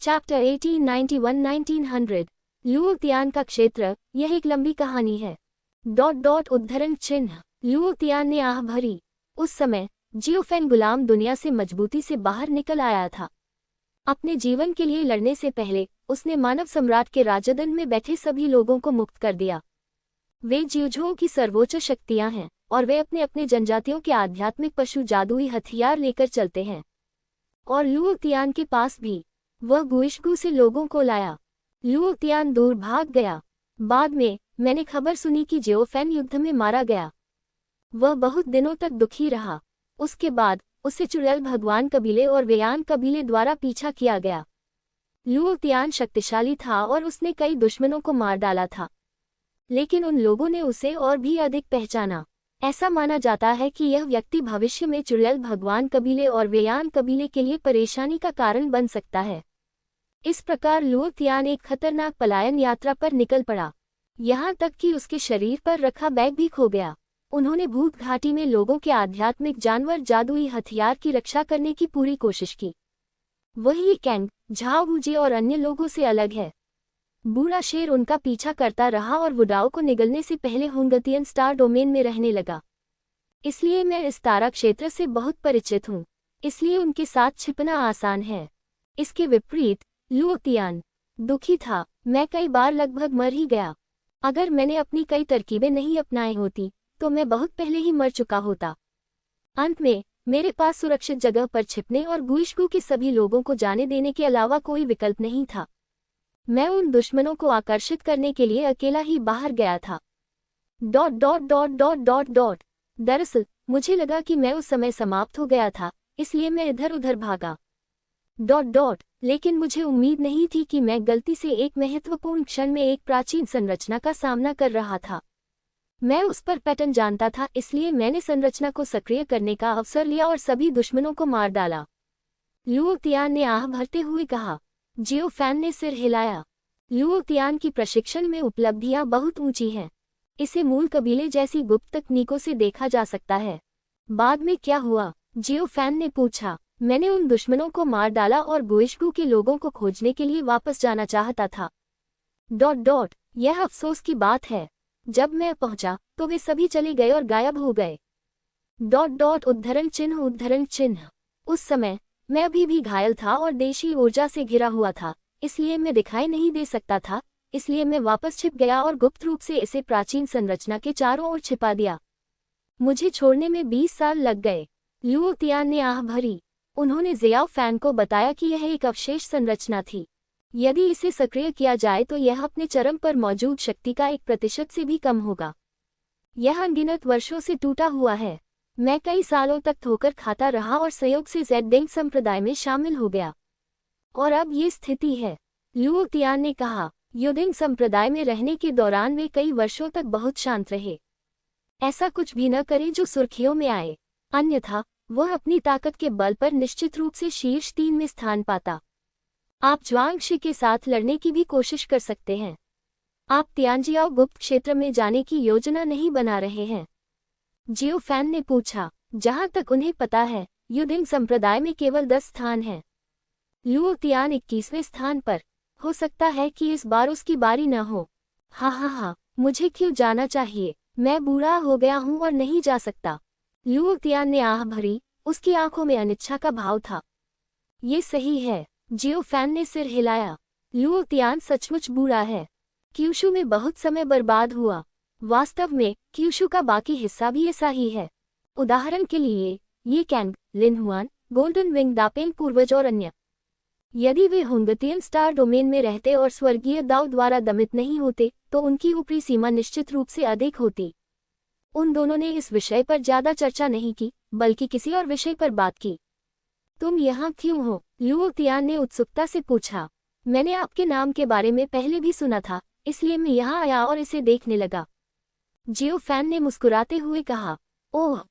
Chapter 1891-1900 लुओतियान का क्षेत्र, यह एक लंबी कहानी है। उद्धरण चिन्ह। लुओतियान ने आह भरी। उस समय जियो फेन गुलाम दुनिया से मजबूती से बाहर निकल आया था। अपने जीवन के लिए लड़ने से पहले उसने मानव सम्राट के राजदंड में बैठे सभी लोगों को मुक्त कर दिया। वे जियोझुओं की सर्वोच्च शक्तियां हैं और वे अपने अपने जनजातियों के आध्यात्मिक पशु जादुई हथियार लेकर चलते हैं। और लुओतियान के पास भी वह गुइशगु से लोगों को लाया। लुओतियान दूर भाग गया। बाद में मैंने खबर सुनी कि जियो फेन युद्ध में मारा गया। वह बहुत दिनों तक दुखी रहा। उसके बाद उसे चुड़ैल भगवान कबीले और वेयान कबीले द्वारा पीछा किया गया। लुओतियान शक्तिशाली था और उसने कई दुश्मनों को मार डाला था, लेकिन उन लोगों ने उसे और भी अधिक पहचाना। ऐसा माना जाता है कि यह व्यक्ति भविष्य में चुड़ैल भगवान कबीले और वेयान कबीले के लिए परेशानी का कारण बन सकता है। इस प्रकार लुओतियान एक खतरनाक पलायन यात्रा पर निकल पड़ा, यहाँ तक कि उसके शरीर पर रखा बैग भी खो गया। उन्होंने भूत घाटी में लोगों के आध्यात्मिक जानवर जादुई हथियार की रक्षा करने की पूरी कोशिश की। वही कैंग, झाओ वूजी और अन्य लोगों से अलग है। बूढ़ा शेर उनका पीछा करता रहा और वुडाओ को निगलने से पहले हुंगतियन स्टार डोमेन में रहने लगा। इसलिए मैं इस तारा क्षेत्र से बहुत परिचित हूँ, इसलिए उनके साथ छिपना आसान है। इसके विपरीत लुओतियान दुखी था। मैं कई बार लगभग मर ही गया। अगर मैंने अपनी कई तरकीबें नहीं अपनाई होती तो मैं बहुत पहले ही मर चुका होता। अंत में मेरे पास सुरक्षित जगह पर छिपने और गुइशगु के सभी लोगों को जाने देने के अलावा कोई विकल्प नहीं था। मैं उन दुश्मनों को आकर्षित करने के लिए अकेला ही बाहर गया था। दरअसल मुझे लगा कि मैं उस समय समाप्त हो गया था, इसलिए मैं इधर उधर भागा। लेकिन मुझे उम्मीद नहीं थी कि मैं गलती से एक महत्वपूर्ण क्षण में एक प्राचीन संरचना का सामना कर रहा था। मैं उस पर पैटर्न जानता था, इसलिए मैंने संरचना को सक्रिय करने का अवसर लिया और सभी दुश्मनों को मार डाला। लुओतियान ने आह भरते हुए कहा। जियो फेन ने सिर हिलाया। लुओतियान की प्रशिक्षण में उपलब्धियां बहुत ऊंची हैं। इसे मूल कबीले जैसी गुप्त तकनीकों से देखा जा सकता है। बाद में क्या हुआ? जियो फेन ने पूछा। मैंने उन दुश्मनों को मार डाला और गुइशगु के लोगों को खोजने के लिए वापस जाना चाहता था। यह अफसोस की बात है। जब मैं पहुंचा तो वे सभी चले गए और गायब हो गए। उद्धरण चिन्ह। उस समय मैं अभी भी घायल था और देशी ऊर्जा से घिरा हुआ था, इसलिए मैं दिखाई नहीं दे सकता था। इसलिए मैं वापस छिप गया और गुप्त रूप से इसे प्राचीन संरचना के चारों ओर छिपा दिया। मुझे छोड़ने में 20 साल लग गए। लुओतियान ने आह भरी। उन्होंने जियाओ फेन को बताया कि यह एक अवशेष संरचना थी। यदि इसे सक्रिय किया जाए तो यह अपने चरम पर मौजूद शक्ति का 1% से भी कम होगा। यह अनगिनत वर्षों से टूटा हुआ है। मैं कई सालों तक ठोकर खाता रहा और संयोग से ज़ेडिंग संप्रदाय में शामिल हो गया। और अब ये स्थिति है। लुओतियान ने कहा। युदिंग संप्रदाय में रहने के दौरान वे कई वर्षों तक बहुत शांत रहे। ऐसा कुछ भी न करें जो सुर्खियों में आए, अन्यथा वह अपनी ताकत के बल पर निश्चित रूप से शीर्ष 3 में स्थान पाता। आप ज्वांगशी के साथ लड़ने की भी कोशिश कर सकते हैं। आप तियानजियाओ गुप्त क्षेत्र में जाने की योजना नहीं बना रहे हैं? जियो फेन ने पूछा। जहां तक उन्हें पता है, युदिंग संप्रदाय में केवल 10 स्थान हैं। लुओतियान 21वें स्थान पर। हो सकता है कि इस बार उसकी बारी न हो। हाँ, मुझे क्यों जाना चाहिए? मैं बूढ़ा हो गया हूँ और नहीं जा सकता। लुओतियान ने आह भरी। उसकी आंखों में अनिच्छा का भाव था। ये सही है। जियो फेन ने सिर हिलाया। लुओतियान सचमुच बूढ़ा है। क्यूशु में बहुत समय बर्बाद हुआ। वास्तव में क्यूशु का बाकी हिस्सा भी ऐसा ही है। उदाहरण के लिए ये कैंग, लिनहुआन, गोल्डन विंग दापेंग पूर्वज और अन्य। यदि वे हुंगतियन स्टार डोमेन में रहते और स्वर्गीय दाव द्वारा दमित नहीं होते तो उनकी ऊपरी सीमा निश्चित रूप से अधिक होती। उन दोनों ने इस विषय पर ज्यादा चर्चा नहीं की, बल्कि किसी और विषय पर बात की। तुम यहाँ क्यों हो? लुओतियान ने उत्सुकता से पूछा। मैंने आपके नाम के बारे में पहले भी सुना था, इसलिए मैं यहाँ आया और इसे देखने लगा। जियो फेन ने मुस्कुराते हुए कहा। ओह।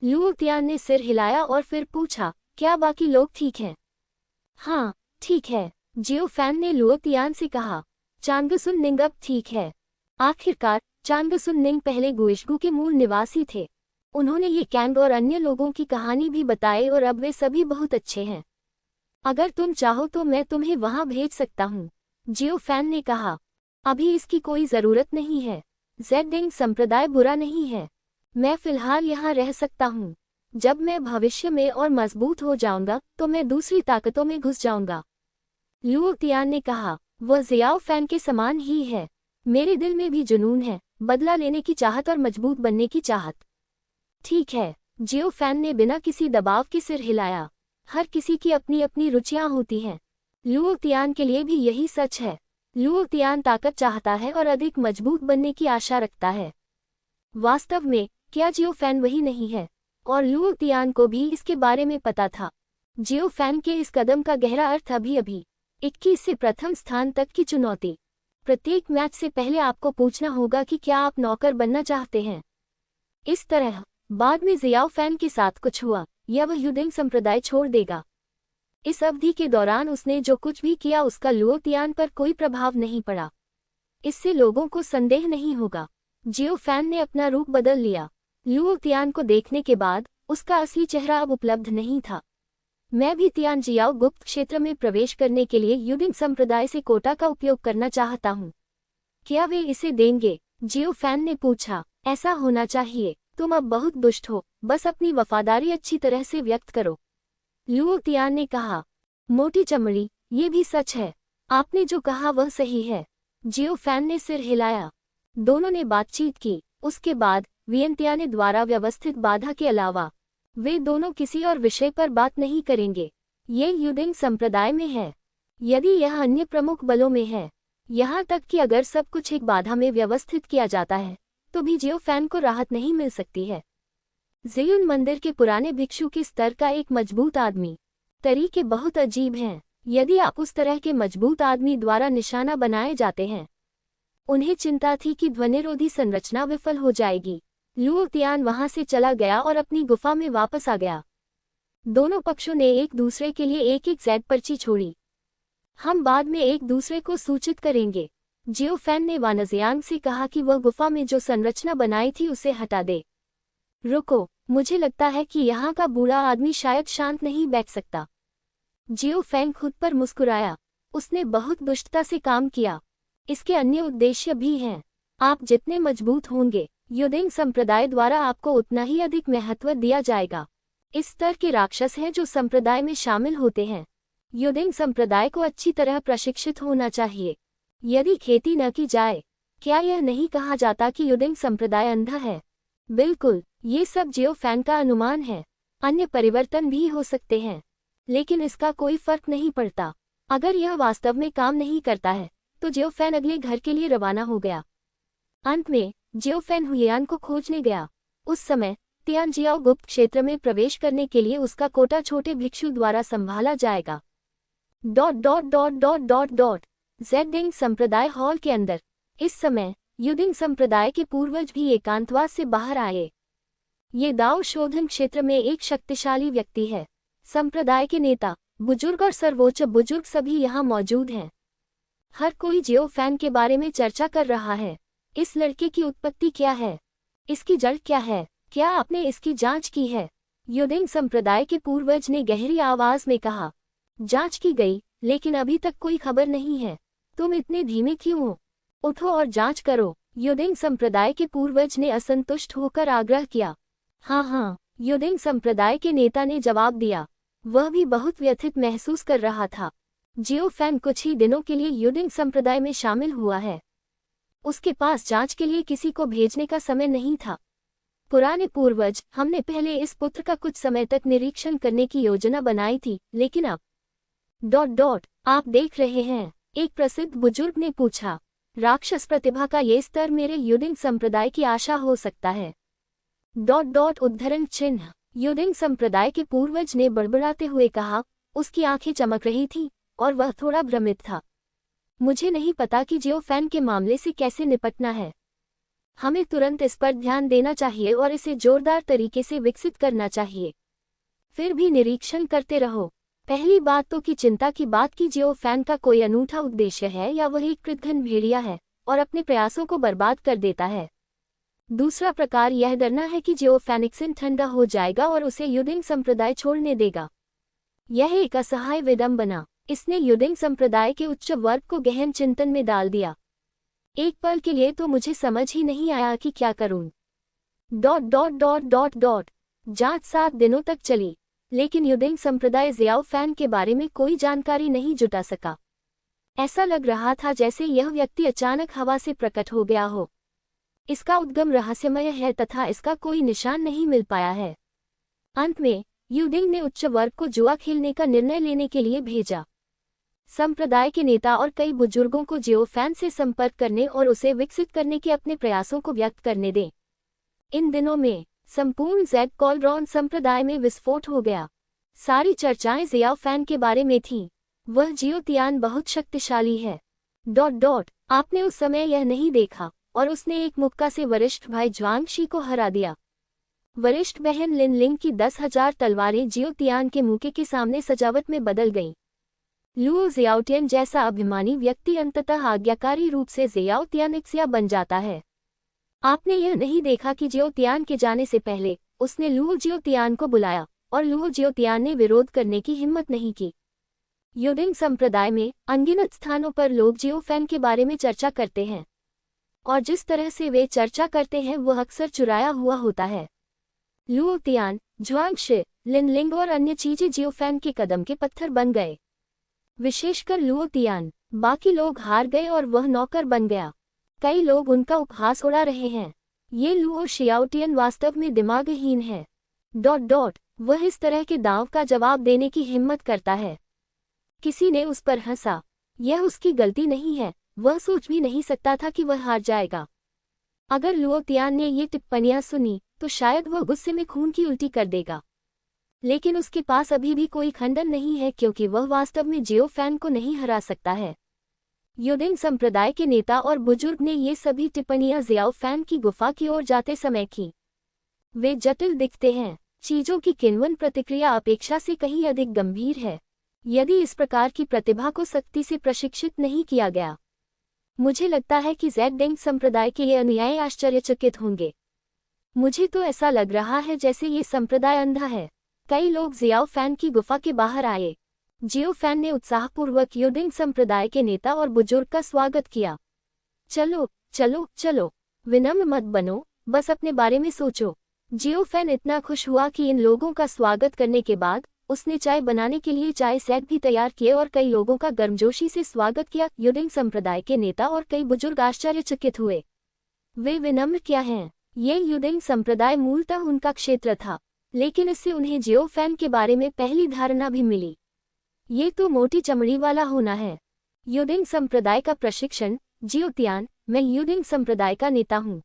लुओतियान ने सिर हिलाया और फिर पूछा, क्या बाकी लोग ठीक हैं? हाँ, ठीक है, जियो फेन ने लुओतियान से कहा। चांगसुन निंग अब ठीक है। आखिरकार चांगसुन निंग पहले गुइशगु के मूल निवासी थे। उन्होंने ये कैंग और अन्य लोगों की कहानी भी बताई और अब वे सभी बहुत अच्छे हैं। अगर तुम चाहो तो मैं तुम्हें वहां भेज सकता हूँ, जियो फैन ने कहा। अभी इसकी कोई जरूरत नहीं है। ज़ेडिंग संप्रदाय बुरा नहीं है। मैं फिलहाल यहाँ रह सकता हूँ। जब मैं भविष्य में और मजबूत हो जाऊंगा तो मैं दूसरी ताकतों में घुस जाऊंगा, लुओ तियान ने कहा। वह ज़ियाओ फैन के समान ही है। मेरे दिल में भी जुनून है, बदला लेने की चाहत और मजबूत बनने की चाहत। ठीक है, जियो फैन ने बिना किसी दबाव के सिर हिलाया। हर किसी की अपनी अपनी रुचियां होती हैं। लुओ तियान के लिए भी यही सच है। लुओ तियान ताकत चाहता है और अधिक मजबूत बनने की आशा रखता है। वास्तव में क्या जियो फैन वही नहीं है? और लुओ तियान को भी इसके बारे में पता था। जियो फैन के इस कदम का गहरा अर्थ अभी 21 से प्रथम स्थान तक की चुनौती। प्रत्येक मैच से पहले आपको पूछना होगा कि क्या आप नौकर बनना चाहते हैं। इस तरह बाद में ज़ियाओ फैन के साथ कुछ हुआ या वह युदिंग संप्रदाय छोड़ देगा। इस अवधि के दौरान उसने जो कुछ भी किया उसका लुओ तियान पर कोई प्रभाव नहीं पड़ा। इससे लोगों को संदेह नहीं होगा, जियो फैन ने अपना रूप बदल लिया। लुओ तियान को देखने के बाद उसका असली चेहरा अब उपलब्ध नहीं था। मैं भी तियानजियाओ गुप्त क्षेत्र में प्रवेश करने के लिए युदिंग संप्रदाय से कोटा का उपयोग करना चाहता हूँ। क्या वे इसे देंगे? जियो फैन ने पूछा। ऐसा होना चाहिए। तुम अब बहुत दुष्ट हो, बस अपनी वफादारी अच्छी तरह से व्यक्त करो, लुओ तियान ने कहा। मोटी चमड़ी, ये भी सच है। आपने जो कहा वह सही है। जियो फैन ने सिर हिलाया। दोनों ने बातचीत की। उसके बाद वियंतियाने द्वारा व्यवस्थित बाधा के अलावा वे दोनों किसी और विषय पर बात नहीं करेंगे। ये युदिंग संप्रदाय में है। यदि यह अन्य प्रमुख बलों में है, यहाँ तक कि अगर सब कुछ एक बाधा में व्यवस्थित किया जाता है तो भी जियो फैन को राहत नहीं मिल सकती है। ज़ेयुन मंदिर के पुराने भिक्षु के स्तर का एक मजबूत आदमी। तरीके बहुत अजीब हैं। यदि आप उस तरह के मजबूत आदमी द्वारा निशाना बनाए जाते हैं। उन्हें चिंता थी कि ध्वनिरोधी संरचना विफल हो जाएगी। लुओ तियान वहां से चला गया और अपनी गुफा में वापस आ गया। दोनों पक्षों ने एक दूसरे के लिए एक जेड पर्ची छोड़ी। हम बाद में एक दूसरे को सूचित करेंगे। जियो फैन ने वानजियांग से कहा कि वह गुफा में जो संरचना बनाई थी उसे हटा दे। रुको, मुझे लगता है कि यहाँ का बूढ़ा आदमी शायद शांत नहीं बैठ सकता। जियो फैन खुद पर मुस्कुराया। उसने बहुत दुष्टता से काम किया। इसके अन्य उद्देश्य भी हैं। आप जितने मजबूत होंगे, युदिंग संप्रदाय द्वारा आपको उतना ही अधिक महत्व दिया जाएगा। इस स्तर के राक्षस हैं जो संप्रदाय में शामिल होते हैं। युदिंग संप्रदाय को अच्छी तरह प्रशिक्षित होना चाहिए। यदि खेती न की जाए, क्या यह नहीं कहा जाता कि युदिंग संप्रदाय अंधा है? बिल्कुल, ये सब जियो फैन का अनुमान है। अन्य परिवर्तन भी हो सकते हैं, लेकिन इसका कोई फर्क नहीं पड़ता। अगर यह वास्तव में काम नहीं करता है तो जियो फैन अगले घर के लिए रवाना हो गया। अंत में जियो फैन हुयेन को खोजने गया। उस समय तियानजियाओ गुप्त क्षेत्र में प्रवेश करने के लिए उसका कोटा छोटे भिक्षु द्वारा संभाला जाएगा। ज़ेडिंग संप्रदाय हॉल के अंदर इस समय युदिंग संप्रदाय के पूर्वज भी एकांतवास से बाहर आए। ये दाओ शोधन क्षेत्र में एक शक्तिशाली व्यक्ति है। संप्रदाय के नेता, बुजुर्ग और सर्वोच्च बुजुर्ग सभी यहाँ मौजूद हैं। हर कोई जियो फैन के बारे में चर्चा कर रहा है। इस लड़के की उत्पत्ति क्या है? इसकी जड़ क्या है? क्या आपने इसकी जांच की है? युदिंग संप्रदाय के पूर्वज ने गहरी आवाज में कहा। जांच की गई, लेकिन अभी तक कोई खबर नहीं है। तुम इतने धीमे क्यों हो? उठो और जांच करो, युदिंग संप्रदाय के पूर्वज ने असंतुष्ट होकर आग्रह किया। हाँ, युदिंग संप्रदाय के नेता ने जवाब दिया। वह भी बहुत व्यथित महसूस कर रहा था। जियो फैन कुछ ही दिनों के लिए युदिंग संप्रदाय में शामिल हुआ है। उसके पास जांच के लिए किसी को भेजने का समय नहीं था। पुराने पूर्वज, हमने पहले इस पुत्र का कुछ समय तक निरीक्षण करने की योजना बनाई थी, लेकिन अब आप देख रहे हैं, एक प्रसिद्ध बुजुर्ग ने पूछा। राक्षस प्रतिभा का ये स्तर मेरे युदिंग संप्रदाय की आशा हो सकता है। उद्धरण चिन्ह। युदिंग संप्रदाय के पूर्वज ने बड़बड़ाते हुए कहा। उसकी आंखें चमक रही थीं और वह थोड़ा भ्रमित था। मुझे नहीं पता कि जियो फैन के मामले से कैसे निपटना है। हमें तुरंत इस पर ध्यान देना चाहिए और इसे जोरदार तरीके से विकसित करना चाहिए। फिर भी निरीक्षण करते रहो। पहली बात तो कि चिंता की बात कि जियो फैन का कोई अनूठा उद्देश्य है या वह एक कृतघ्न भेड़िया है और अपने प्रयासों को बर्बाद कर देता है। दूसरा प्रकार यह डरना है कि जियो फैन ठंडा हो जाएगा और उसे युदिंग संप्रदाय छोड़ने देगा। यह एक असहाय विडंबना। इसने युडिंग संप्रदाय के उच्च वर्ग को गहन चिंतन में डाल दिया। एक पल के लिए तो मुझे समझ ही नहीं आया कि क्या करूं। जांच 7 दिनों तक चली, लेकिन युडिंग संप्रदाय ज़ियाओ फैन के बारे में कोई जानकारी नहीं जुटा सका। ऐसा लग रहा था जैसे यह व्यक्ति अचानक हवा से प्रकट हो गया हो। इसका उद्गम रहस्यमय है तथा इसका कोई निशान नहीं मिल पाया है। अंत में युडिंग ने उच्च वर्ग को जुआ खेलने का निर्णय लेने के लिए भेजा। संप्रदाय के नेता और कई बुजुर्गों को ज़ियाओ फैन से संपर्क करने और उसे विकसित करने के अपने प्रयासों को व्यक्त करने दें। इन दिनों में संपूर्ण ज़ेड कॉलरॉन संप्रदाय में विस्फोट हो गया। सारी चर्चाएं ज़ियाओ फैन के बारे में थीं। वह जियो तियान बहुत शक्तिशाली है। आपने उस समय यह नहीं देखा और उसने एक मुक्का से वरिष्ठ भाई ज्वांगशी को हरा दिया। वरिष्ठ बहन लिन लिंग की 10,000 तलवारें जियो तियान के मुके के सामने सजावट में बदल गईं। लुओ ज़ियाओटियन जैसा अभिमानी व्यक्ति अंततः आज्ञाकारी रूप से ज़ियाओ तियानिक्सिया बन जाता है। आपने यह नहीं देखा कि जियो तियान के जाने से पहले उसने लुओ जियो तियान को बुलाया और लुओ जियो तियान ने विरोध करने की हिम्मत नहीं की। युडिंग संप्रदाय में अनगिनत स्थानों पर लोग जियो फैन के बारे में चर्चा करते हैं, और जिस तरह से वे चर्चा करते हैं वह अक्सर चुराया हुआ होता है। लुओ तियान, ज्वांगशी, लिन लिंग और अन्य चीजें जियो फैन के कदम के पत्थर बन गए। विशेषकर लुओ तियान। बाकी लोग हार गए और वह नौकर बन गया। कई लोग उनका उपहास उड़ा रहे हैं। ये लुओ शियाओटियन वास्तव में दिमागहीन है। वह इस तरह के दांव का जवाब देने की हिम्मत करता है। किसी ने उस पर हंसा। यह उसकी गलती नहीं है, वह सोच भी नहीं सकता था कि वह हार जाएगा। अगर लुओ तियान ने ये टिप्पणियां सुनी तो शायद वह गुस्से में खून की उल्टी कर देगा। लेकिन उसके पास अभी भी कोई खंडन नहीं है क्योंकि वह वास्तव में जियो फैन को नहीं हरा सकता है। युडिंग संप्रदाय के नेता और बुजुर्ग ने ये सभी टिप्पणियां ज़ियाओ फैन की गुफा की ओर जाते समय की। वे जटिल दिखते हैं। चीजों की किन्वन प्रतिक्रिया अपेक्षा से कहीं अधिक गंभीर है, यदि इस प्रकार की प्रतिभा को सख्ती से प्रशिक्षित नहीं किया गया। मुझे लगता है कि ज़ेड संप्रदाय के ये अनुयायी आश्चर्यचकित होंगे। मुझे तो ऐसा लग रहा है जैसे ये संप्रदाय अंधा है। कई लोग ज़ियाओ फैन की गुफा के बाहर आए। जियो फैन ने उत्साहपूर्वक युडिंग संप्रदाय के नेता और बुजुर्ग का स्वागत किया। चलो चलो चलो, विनम्र मत बनो, बस अपने बारे में सोचो। जियो फैन इतना खुश हुआ कि इन लोगों का स्वागत करने के बाद उसने चाय बनाने के लिए चाय सेट भी तैयार किए और कई लोगों का गर्मजोशी से स्वागत किया। युडिंग संप्रदाय के नेता और कई बुजुर्ग आश्चर्यचकित हुए। वे विनम्र क्या हैं? ये युडिंग संप्रदाय मूलतः उनका क्षेत्र था, लेकिन इससे उन्हें जियो फैन के बारे में पहली धारणा भी मिली। ये तो मोटी चमड़ी वाला होना है। युडिंग संप्रदाय का प्रशिक्षण। जियो तियान, मैं युडिंग संप्रदाय का नेता हूँ।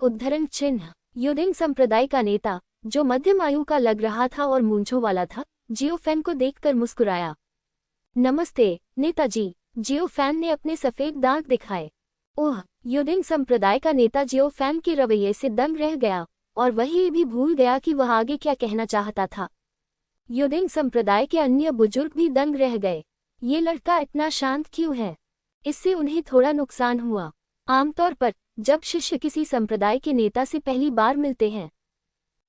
उद्धरण चिन्ह। युडिंग संप्रदाय का नेता, जो मध्यम आयु का लग रहा था और मूंछों वाला था, जियो फैन को देखकर मुस्कुराया। नमस्ते नेताजी। जियो फैन ने अपने सफेद दांत दिखाए। ओह! युडिंग संप्रदाय का नेता जियो फैन के रवैये से दंग रह गया और वह ये भी भूल गया कि वह आगे क्या कहना चाहता था। युडिंग संप्रदाय के अन्य बुजुर्ग भी दंग रह गए। ये लड़का इतना शांत क्यों है? इससे उन्हें थोड़ा नुकसान हुआ। आमतौर पर जब शिष्य किसी संप्रदाय के नेता से पहली बार मिलते हैं,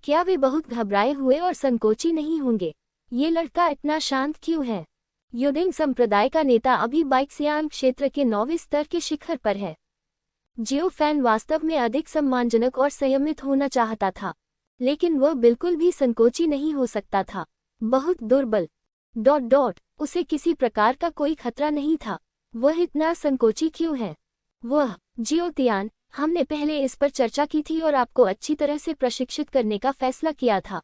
क्या वे बहुत घबराए हुए और संकोची नहीं होंगे? ये लड़का इतना शांत क्यों है? युडिंग संप्रदाय का नेता अभी बाइक्सियांग क्षेत्र के 9वें स्तर के शिखर पर है। जियो फैन वास्तव में अधिक सम्मानजनक और संयमित होना चाहता था, लेकिन वह बिल्कुल भी संकोची नहीं हो सकता था। बहुत दुर्बल। उसे किसी प्रकार का कोई खतरा नहीं था। वह इतना संकोची क्यों है? वह जियो तियान, हमने पहले इस पर चर्चा की थी और आपको अच्छी तरह से प्रशिक्षित करने का फैसला किया था।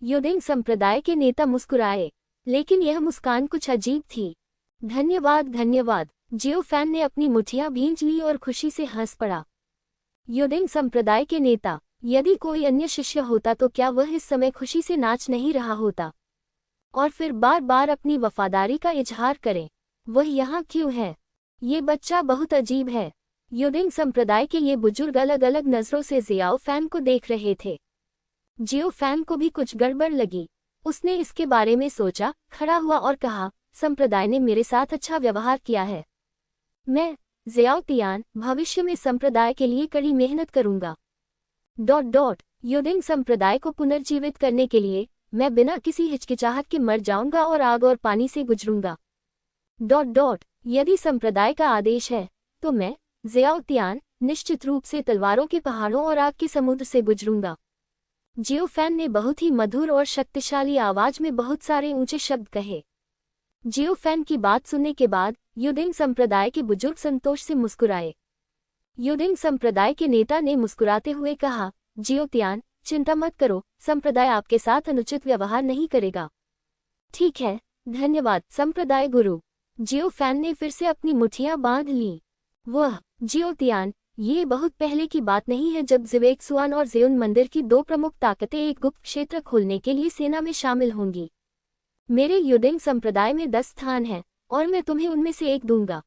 युडिंग संप्रदाय के नेता मुस्कुराए, लेकिन यह मुस्कान कुछ अजीब थी। धन्यवाद धन्यवाद। जियो फैन ने अपनी मुठ्ठियां भींच ली और खुशी से हंस पड़ा। युडिंग संप्रदाय के नेता, यदि कोई अन्य शिष्य होता तो क्या वह इस समय खुशी से नाच नहीं रहा होता और फिर बार बार अपनी वफादारी का इजहार करे? वह यहाँ क्यों है? ये बच्चा बहुत अजीब है। युडिंग संप्रदाय के ये बुजुर्ग अलग अलग नजरों से ज़ियाओ फैन को देख रहे थे। जियो फैन को भी कुछ गड़बड़ लगी। उसने इसके बारे में सोचा, खड़ा हुआ और कहा, संप्रदाय ने मेरे साथ अच्छा व्यवहार किया है। मैं ज़ियाओ तियान भविष्य में संप्रदाय के लिए कड़ी मेहनत करूंगा। युडिंग संप्रदाय को पुनर्जीवित करने के लिए मैं बिना किसी हिचकिचाहट के मर जाऊंगा और आग और पानी से गुजरूंगा। यदि संप्रदाय का आदेश है तो मैं ज़ियाओ तियान निश्चित रूप से तलवारों के पहाड़ों और आग के समुद्र से गुजरूंगा। जियो फैन ने बहुत ही मधुर और शक्तिशाली आवाज में बहुत सारे ऊंचे शब्द कहे। जियो फैन की बात सुनने के बाद युदिंग संप्रदाय के बुजुर्ग संतोष से मुस्कुराए। युदिंग संप्रदाय के नेता ने मुस्कुराते हुए कहा, जियो तियान, चिंता मत करो, संप्रदाय आपके साथ अनुचित व्यवहार नहीं करेगा। ठीक है, धन्यवाद संप्रदाय गुरु। जियो फैन ने फिर से अपनी मुट्ठियां बांध लीं। वह जियो तियान, ये बहुत पहले की बात नहीं है जब ज़िवेक्सुआन और ज़ेउन मंदिर की दो प्रमुख ताकतें एक गुप्त क्षेत्र खोलने के लिए सेना में शामिल होंगी। मेरे युदिंग संप्रदाय में 10 स्थान हैं और मैं तुम्हें उनमें से एक दूंगा।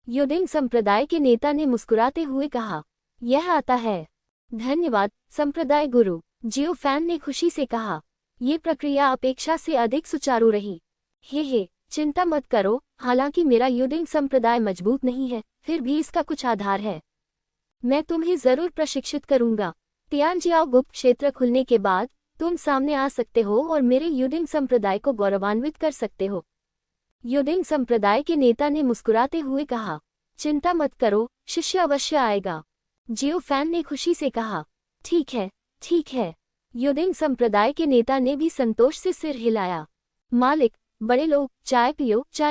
युदिंग संप्रदाय के नेता ने मुस्कुराते हुए कहा, यह आता है। धन्यवाद संप्रदाय गुरु, जियो फैन ने खुशी से कहा। ये प्रक्रिया अपेक्षा से अधिक सुचारू रही। हे, चिंता मत करो, हालांकि मेरा युदिंग संप्रदाय मजबूत नहीं है, फिर भी इसका कुछ आधार है। मैं तुम्हें जरूर प्रशिक्षित करूंगा। तियानजियाओ गुप्त क्षेत्र खुलने के बाद तुम सामने आ सकते हो और मेरे युदिंग संप्रदाय को गौरवान्वित कर सकते हो। युदिंग संप्रदाय के नेता ने मुस्कुराते हुए कहा, चिंता मत करो, शिष्य अवश्य आएगा। जियो फैन ने खुशी से कहा, ठीक है। युदिंग संप्रदाय के नेता ने भी संतोष से सिर हिलाया। मालिक, बड़े लोग, चाय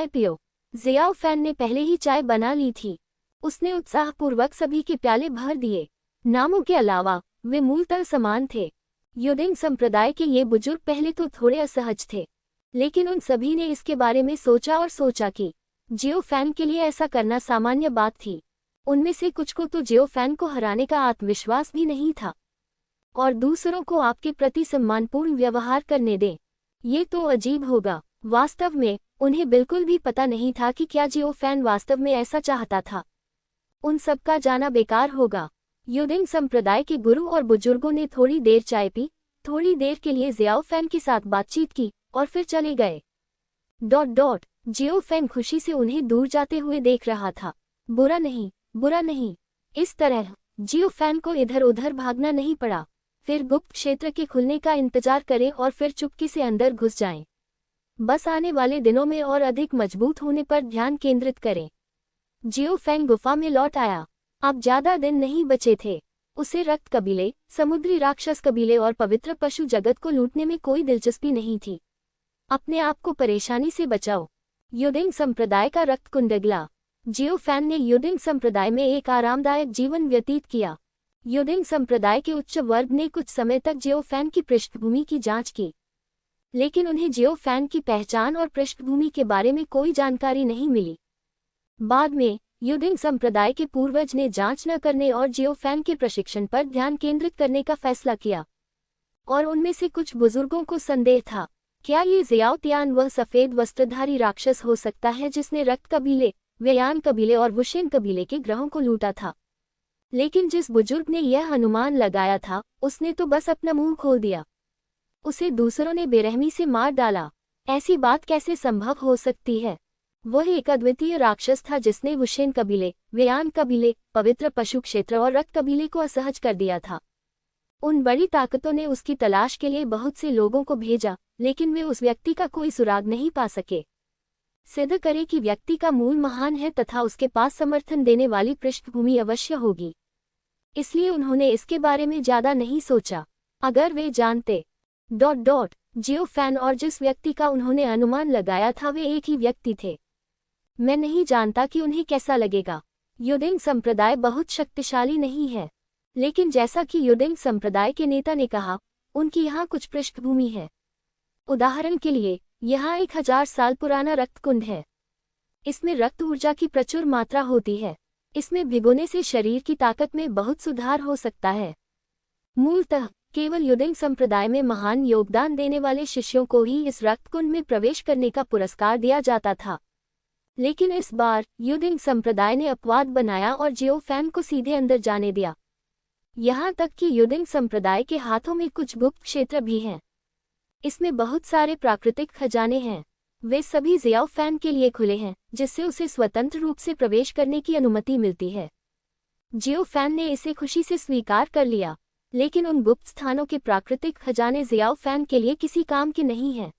पियो। ज़ियाओ फैन ने पहले ही चाय बना ली थी। उसने उत्साहपूर्वक सभी के प्याले भर दिए। नामों के अलावा वे मूलतः समान थे। युदिंग संप्रदाय के ये बुजुर्ग पहले तो थोड़े असहज थे, लेकिन उन सभी ने इसके बारे में सोचा कि जियो फैन के लिए ऐसा करना सामान्य बात थी। उनमें से कुछ को तो जियो फैन को हराने का आत्मविश्वास भी नहीं था, और दूसरों को आपके प्रति सम्मानपूर्ण व्यवहार करने दें। ये तो अजीब होगा। वास्तव में उन्हें बिल्कुल भी पता नहीं था कि क्या जियो फैन वास्तव में ऐसा चाहता था। उन सबका जाना बेकार होगा। युदिंग संप्रदाय के गुरु और बुजुर्गों ने थोड़ी देर चाय पी, थोड़ी देर के लिए ज़ियाओ फैन के साथ बातचीत की और फिर चले गए। जियो फैन खुशी से उन्हें दूर जाते हुए देख रहा था। बुरा नहीं। इस तरह जियो फैन को इधर उधर भागना नहीं पड़ा। फिर गुप्त क्षेत्र के खुलने का इंतजार करें और फिर चुपके से अंदर घुस जाएं। बस आने वाले दिनों में और अधिक मजबूत होने पर ध्यान केंद्रित करें। जियो फैन गुफा में लौट आया। अब ज्यादा दिन नहीं बचे थे। उसे रक्त कबीले, समुद्री राक्षस कबीले और पवित्र पशु जगत को लूटने में कोई दिलचस्पी नहीं थी। अपने आप को परेशानी से बचाओ। युदिंग संप्रदाय का रक्त कुंडगला। जियो फैन ने युदिंग संप्रदाय में एक आरामदायक जीवन व्यतीत किया। युदिंग संप्रदाय के उच्च वर्ग ने कुछ समय तक जियो फैन की पृष्ठभूमि की जांच की, लेकिन उन्हें जियो फैन की पहचान और पृष्ठभूमि के बारे में कोई जानकारी नहीं मिली। बाद में युदिंग संप्रदाय के पूर्वज ने जांच न करने और जियो फैन के प्रशिक्षण पर ध्यान केंद्रित करने का फैसला किया, और उनमें से कुछ बुजुर्गों को संदेह था, क्या ये ज़ियाओ तियान वह सफेद वस्त्रधारी राक्षस हो सकता है जिसने रक्त कबीले, वेयान कबीले और वुशेन कबीले के ग्रहों को लूटा था। लेकिन जिस बुजुर्ग ने यह अनुमान लगाया था, उसने तो बस अपना मुंह खोल दिया। उसे दूसरों ने बेरहमी से मार डाला। ऐसी बात कैसे संभव हो सकती है? वह एक अद्वितीय राक्षस था जिसने वुशेन कबीले, वेयान कबीले, पवित्र पशु क्षेत्र और रक्त कबीले को असहज कर दिया था। उन बड़ी ताकतों ने उसकी तलाश के लिए बहुत से लोगों को भेजा, लेकिन वे उस व्यक्ति का कोई सुराग नहीं पा सके। सिद्ध करे कि व्यक्ति का मूल महान है तथा उसके पास समर्थन देने वाली पृष्ठभूमि अवश्य होगी। इसलिए उन्होंने इसके बारे में ज्यादा नहीं सोचा। अगर वे जानते जियो फैन और जिस व्यक्ति का उन्होंने अनुमान लगाया था वे एक ही व्यक्ति थे। मैं नहीं जानता कि उन्हें कैसा लगेगा। युदिंग संप्रदाय बहुत शक्तिशाली नहीं है, लेकिन जैसा कि युदिंग संप्रदाय के नेता ने कहा, उनकी यहाँ कुछ पृष्ठभूमि है। उदाहरण के लिए, यहाँ 1000 साल पुराना रक्त कुंड है। इसमें रक्त ऊर्जा की प्रचुर मात्रा होती है। इसमें भिगोने से शरीर की ताकत में बहुत सुधार हो सकता है। मूलतः केवल युदिंग संप्रदाय में महान योगदान देने वाले शिष्यों को ही इस रक्त कुंड में प्रवेश करने का पुरस्कार दिया जाता था। लेकिन इस बार युदिंग संप्रदाय ने अपवाद बनाया और जियो फैन को सीधे अंदर जाने दिया। यहाँ तक कि युदिंग संप्रदाय के हाथों में कुछ गुप्त क्षेत्र भी हैं। इसमें बहुत सारे प्राकृतिक खजाने हैं। वे सभी ज़ियाओ फैन के लिए खुले हैं, जिससे उसे स्वतंत्र रूप से प्रवेश करने की अनुमति मिलती है। जियो फैन ने इसे खुशी से स्वीकार कर लिया। लेकिन उन गुप्त स्थानों के प्राकृतिक खजाने जियाओ फैन के लिए किसी काम के नहीं हैं।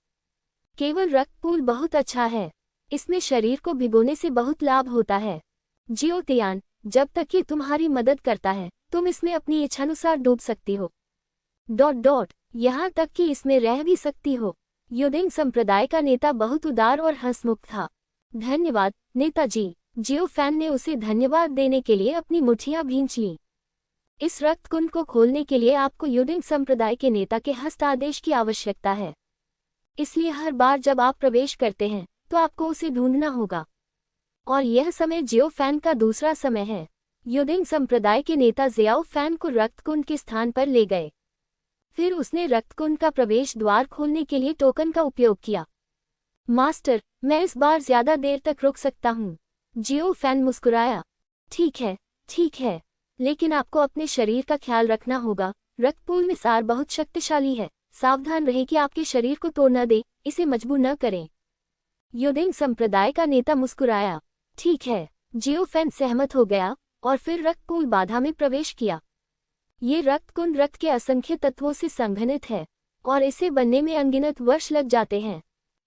केवल रक्त पूल बहुत अच्छा है, इसमें शरीर को भिगोने से बहुत लाभ होता है। जियो तियान, जब तक ये तुम्हारी मदद करता है तुम इसमें अपनी इच्छानुसार डूब सकती हो। यहाँ तक कि इसमें रह भी सकती हो। युडिंग संप्रदाय का नेता बहुत उदार और हंसमुख था। धन्यवाद नेताजी। जियो फैन ने उसे धन्यवाद देने के लिए अपनी मुट्ठियां भींच लीं। इस रक्त कुंड को खोलने के लिए आपको युडिंग संप्रदाय के नेता के हस्तादेश की आवश्यकता है, इसलिए हर बार जब आप प्रवेश करते हैं तो आपको उसे ढूंढना होगा। और यह समय जियो फैन का दूसरा समय है। युडिंग संप्रदाय के नेता जियाओ फैन को रक्तकुंड के स्थान पर ले गए। फिर उसने रक्तकुंड का प्रवेश द्वार खोलने के लिए टोकन का उपयोग किया। मास्टर, मैं इस बार ज्यादा देर तक रुक सकता हूँ। जियो फैन मुस्कुराया। ठीक है, लेकिन आपको अपने शरीर का ख्याल रखना होगा। रक्तपूल में सार बहुत शक्तिशाली है, सावधान रहें कि आपके शरीर को तोड़ न दे, इसे मजबूर न करें। युडिंग संप्रदाय का नेता मुस्कुराया। ठीक है। जियो फैन सहमत हो गया और फिर रक्तपूल बाधा में प्रवेश किया। ये रक्तकुंड रक्त के असंख्य तत्वों से संघनित है और इसे बनने में अनगिनत वर्ष लग जाते हैं।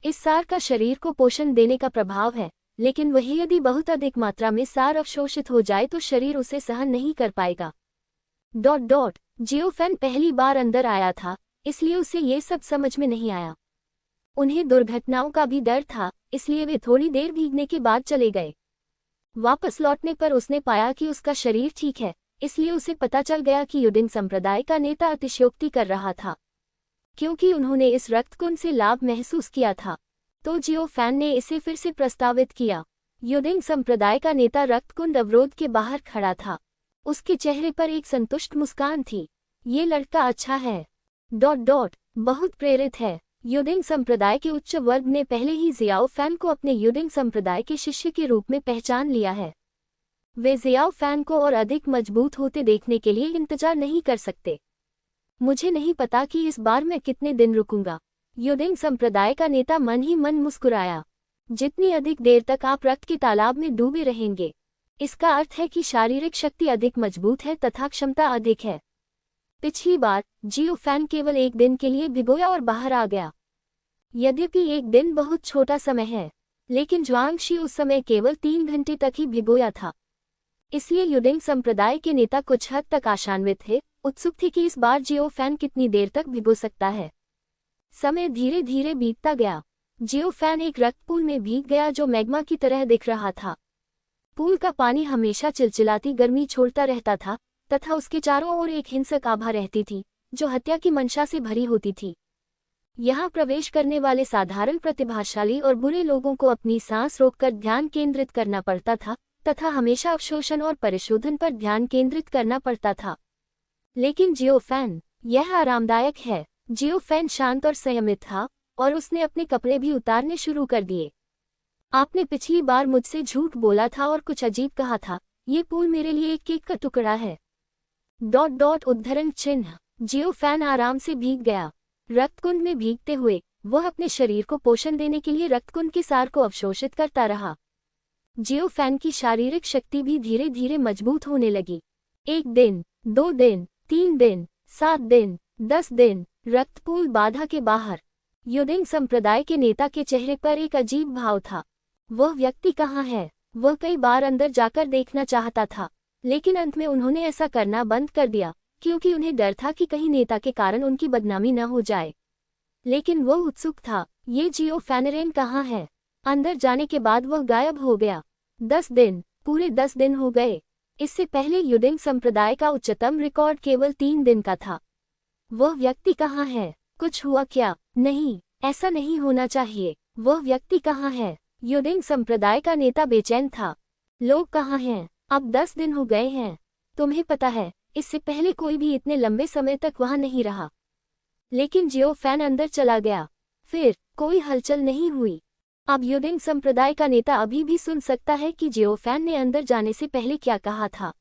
इस सार का शरीर को पोषण देने का प्रभाव है, लेकिन वही यदि बहुत अधिक मात्रा में सार अवशोषित हो जाए तो शरीर उसे सहन नहीं कर पाएगा। जियो फैन पहली बार अंदर आया था, इसलिए उसे ये सब समझ में नहीं आया। उन्हें दुर्घटनाओं का भी डर था, इसलिए वे थोड़ी देर भीगने के बाद चले गए। वापस लौटने पर उसने पाया कि उसका शरीर ठीक है, इसलिए उसे पता चल गया कि युडिंग संप्रदाय का नेता अतिशयोक्ति कर रहा था। क्योंकि उन्होंने इस रक्तकुंड से लाभ महसूस किया था, तो जियो फैन ने इसे फिर से प्रस्तावित किया। युडिंग संप्रदाय का नेता रक्तकुंड अवरोध के बाहर खड़ा था। उसके चेहरे पर एक संतुष्ट मुस्कान थी। ये लड़का अच्छा है। बहुत प्रेरित है। युडिंग संप्रदाय के उच्च वर्ग ने पहले ही जियाओ फैन को अपने युडिंग संप्रदाय के शिष्य के रूप में पहचान लिया है। वे जियाओ फैन को और अधिक मजबूत होते देखने के लिए इंतजार नहीं कर सकते। मुझे नहीं पता कि इस बार मैं कितने दिन रुकूंगा। युडिंग संप्रदाय का नेता मन ही मन मुस्कुराया। जितनी अधिक देर तक आप रक्त के तालाब में डूबे रहेंगे, इसका अर्थ है कि शारीरिक शक्ति अधिक मजबूत है तथा क्षमता अधिक है। पिछली बार जियो फैन केवल एक दिन के लिए भिगोया और बाहर आ गया। यद्यपि एक दिन बहुत छोटा समय है, लेकिन ज्वांगशी उस समय केवल 3 घंटे तक ही भिगोया था। इसलिए युडिंग संप्रदाय के नेता कुछ हद तक आशान्वित थे, उत्सुक थे कि इस बार जियो फैन कितनी देर तक भिगो सकता है। समय धीरे धीरे बीतता गया। जियो फैन एक रक्तपूल में भीग गया जो मैग्मा की तरह दिख रहा था। पूल का पानी हमेशा चिलचिलाती गर्मी छोड़ता रहता था तथा उसके चारों ओर एक हिंसक आभा रहती थी जो हत्या की मंशा से भरी होती थी। यहाँ प्रवेश करने वाले साधारण प्रतिभाशाली और बुरे लोगों को अपनी सांस रोककर ध्यान केंद्रित करना पड़ता था तथा हमेशा अवशोषण और परिशोधन पर ध्यान केंद्रित करना पड़ता था। लेकिन जियो फैन, यह आरामदायक है। जियो फैन शांत और संयमित था और उसने अपने कपड़े भी उतारने शुरू कर दिए। आपने पिछली बार मुझसे झूठ बोला था और कुछ अजीब कहा था। ये पूल मेरे लिए एक केक का टुकड़ा है। उद्धरण चिन्ह। जियो फैन आराम से भीग गया। रक्तकुंड में भीगते हुए वह अपने शरीर को पोषण देने के लिए रक्तकुंड के सार को अवशोषित करता रहा। जियो फैन की शारीरिक शक्ति भी धीरे धीरे मजबूत होने लगी। 1 दिन, 2 दिन, 3 दिन, 7 दिन, 10 दिन। रक्तपूल बाधा के बाहर युडिंग संप्रदाय के नेता के चेहरे पर एक अजीब भाव था। वह व्यक्ति कहाँ है? वह कई बार अंदर जाकर देखना चाहता था, लेकिन अंत में उन्होंने ऐसा करना बंद कर दिया क्योंकि उन्हें डर था कि कहीं नेता के कारण उनकी बदनामी न हो जाए। लेकिन वह उत्सुक था। ये जियो फैनरेन कहाँ है? अंदर जाने के बाद वह गायब हो गया। 10 दिन, पूरे 10 दिन हो गए। इससे पहले युडिंग संप्रदाय का उच्चतम रिकॉर्ड केवल 3 दिन का था। वह व्यक्ति कहाँ है? कुछ हुआ क्या? नहीं, ऐसा नहीं होना चाहिए। वह व्यक्ति कहाँ है? युडिंग संप्रदाय का नेता बेचैन था। लोग कहाँ हैं? अब 10 दिन हो गए हैं। तुम्हें पता है, इससे पहले कोई भी इतने लंबे समय तक वहां नहीं रहा। लेकिन जियो फैन अंदर चला गया। फिर कोई हलचल नहीं हुई। अब युडिंग संप्रदाय का नेता अभी भी सुन सकता है कि जियो फैन ने अंदर जाने से पहले क्या कहा था।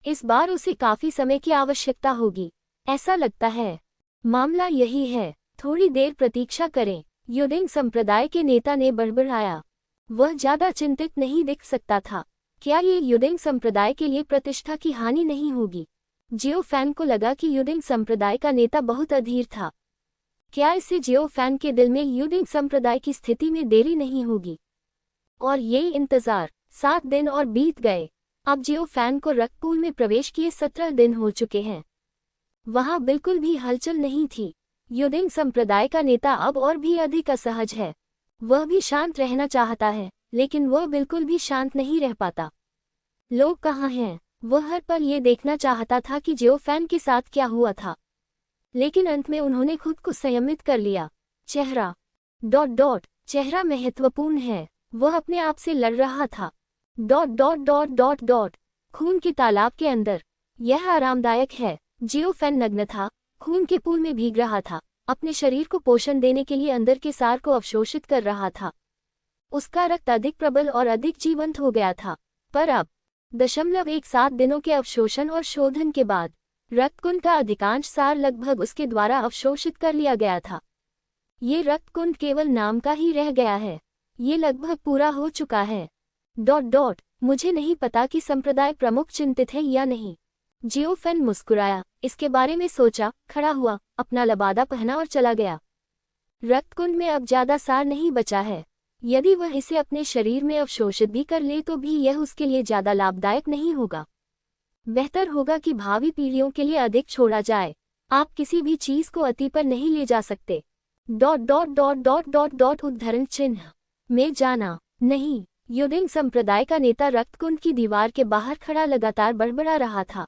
इस बार उसे काफी समय की आवश्यकता होगी, ऐसा लगता है। मामला यही है, थोड़ी देर प्रतीक्षा करें। युडिंग संप्रदाय के नेता ने बड़बड़ाया। वह ज्यादा चिंतित नहीं दिख सकता था। क्या ये युडिंग संप्रदाय के लिए प्रतिष्ठा की हानि नहीं होगी? जियो फैन को लगा कि युडिंग संप्रदाय का नेता बहुत अधीर था। क्या इससे जियो फैन के दिल में युडिंग संप्रदाय की स्थिति में देरी नहीं होगी? और ये इंतजार 7 दिन और बीत गए। अब जियो फैन को रक्तपूल में प्रवेश किए 17 दिन हो चुके हैं। वहां बिल्कुल भी हलचल नहीं थी। युडिंग संप्रदाय का नेता अब और भी अधिक असहज है। वह भी शांत रहना चाहता है, लेकिन वह बिल्कुल भी शांत नहीं रह पाता। लोग कहाँ हैं? वह हर पल ये देखना चाहता था कि जियो फैन के साथ क्या हुआ था, लेकिन अंत में उन्होंने खुद को संयमित कर लिया। चेहरा ... चेहरा महत्वपूर्ण है। वह अपने आप से लड़ रहा था। ... खून के तालाब के अंदर। यह आरामदायक है। जियो फैन नग्न था, खून के पूल में भीग रहा था, अपने शरीर को पोषण देने के लिए अंदर के सार को अवशोषित कर रहा था। उसका रक्त अधिक प्रबल और अधिक जीवंत हो गया था। पर अब 17 दिनों के अवशोषण और शोधन के बाद रक्तकुंड का अधिकांश सार लगभग उसके द्वारा अवशोषित कर लिया गया था। ये रक्तकुंड केवल नाम का ही रह गया है। ये लगभग पूरा हो चुका है। ... मुझे नहीं पता कि संप्रदाय प्रमुख चिंतित है या नहीं। जियो फैन मुस्कुराया, इसके बारे में सोचा, खड़ा हुआ, अपना लबादा पहना और चला गया। रक्तकुंड में अब ज्यादा सार नहीं बचा है। यदि वह इसे अपने शरीर में अवशोषित भी कर ले तो भी यह उसके लिए ज्यादा लाभदायक नहीं होगा। बेहतर होगा कि भावी पीढ़ियों के लिए अधिक छोड़ा जाए। आप किसी भी चीज को अति पर नहीं ले जा सकते। ... उद्धरण चिन्ह में जाना नहीं। युडिंग संप्रदाय का नेता रक्तकुंड की दीवार के बाहर खड़ा लगातार बड़बड़ा रहा था।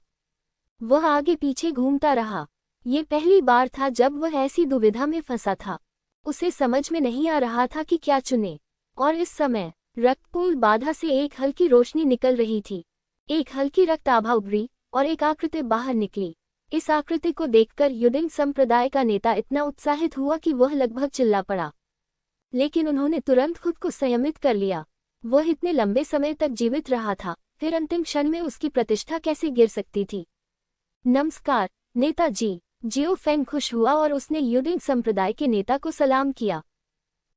वह आगे पीछे घूमता रहा। ये पहली बार था जब वह ऐसी दुविधा में फंसा था। उसे समझ में नहीं आ रहा था कि क्या चुने। और इस समय रक्तपूल बाधा से एक हल्की रोशनी निकल रही थी। एक हल्की रक्त आभा उभरी और एक आकृति बाहर निकली। इस आकृति को देखकर युडिंग संप्रदाय का नेता इतना उत्साहित हुआ कि वह लगभग चिल्ला पड़ा, लेकिन उन्होंने तुरंत खुद को संयमित कर लिया। वह इतने लंबे समय तक जीवित रहा था, फिर अंतिम क्षण में उसकी प्रतिष्ठा कैसे गिर सकती थी? नमस्कार नेताजी। जियो फैन खुश हुआ और उसने युडिंग संप्रदाय के नेता को सलाम किया।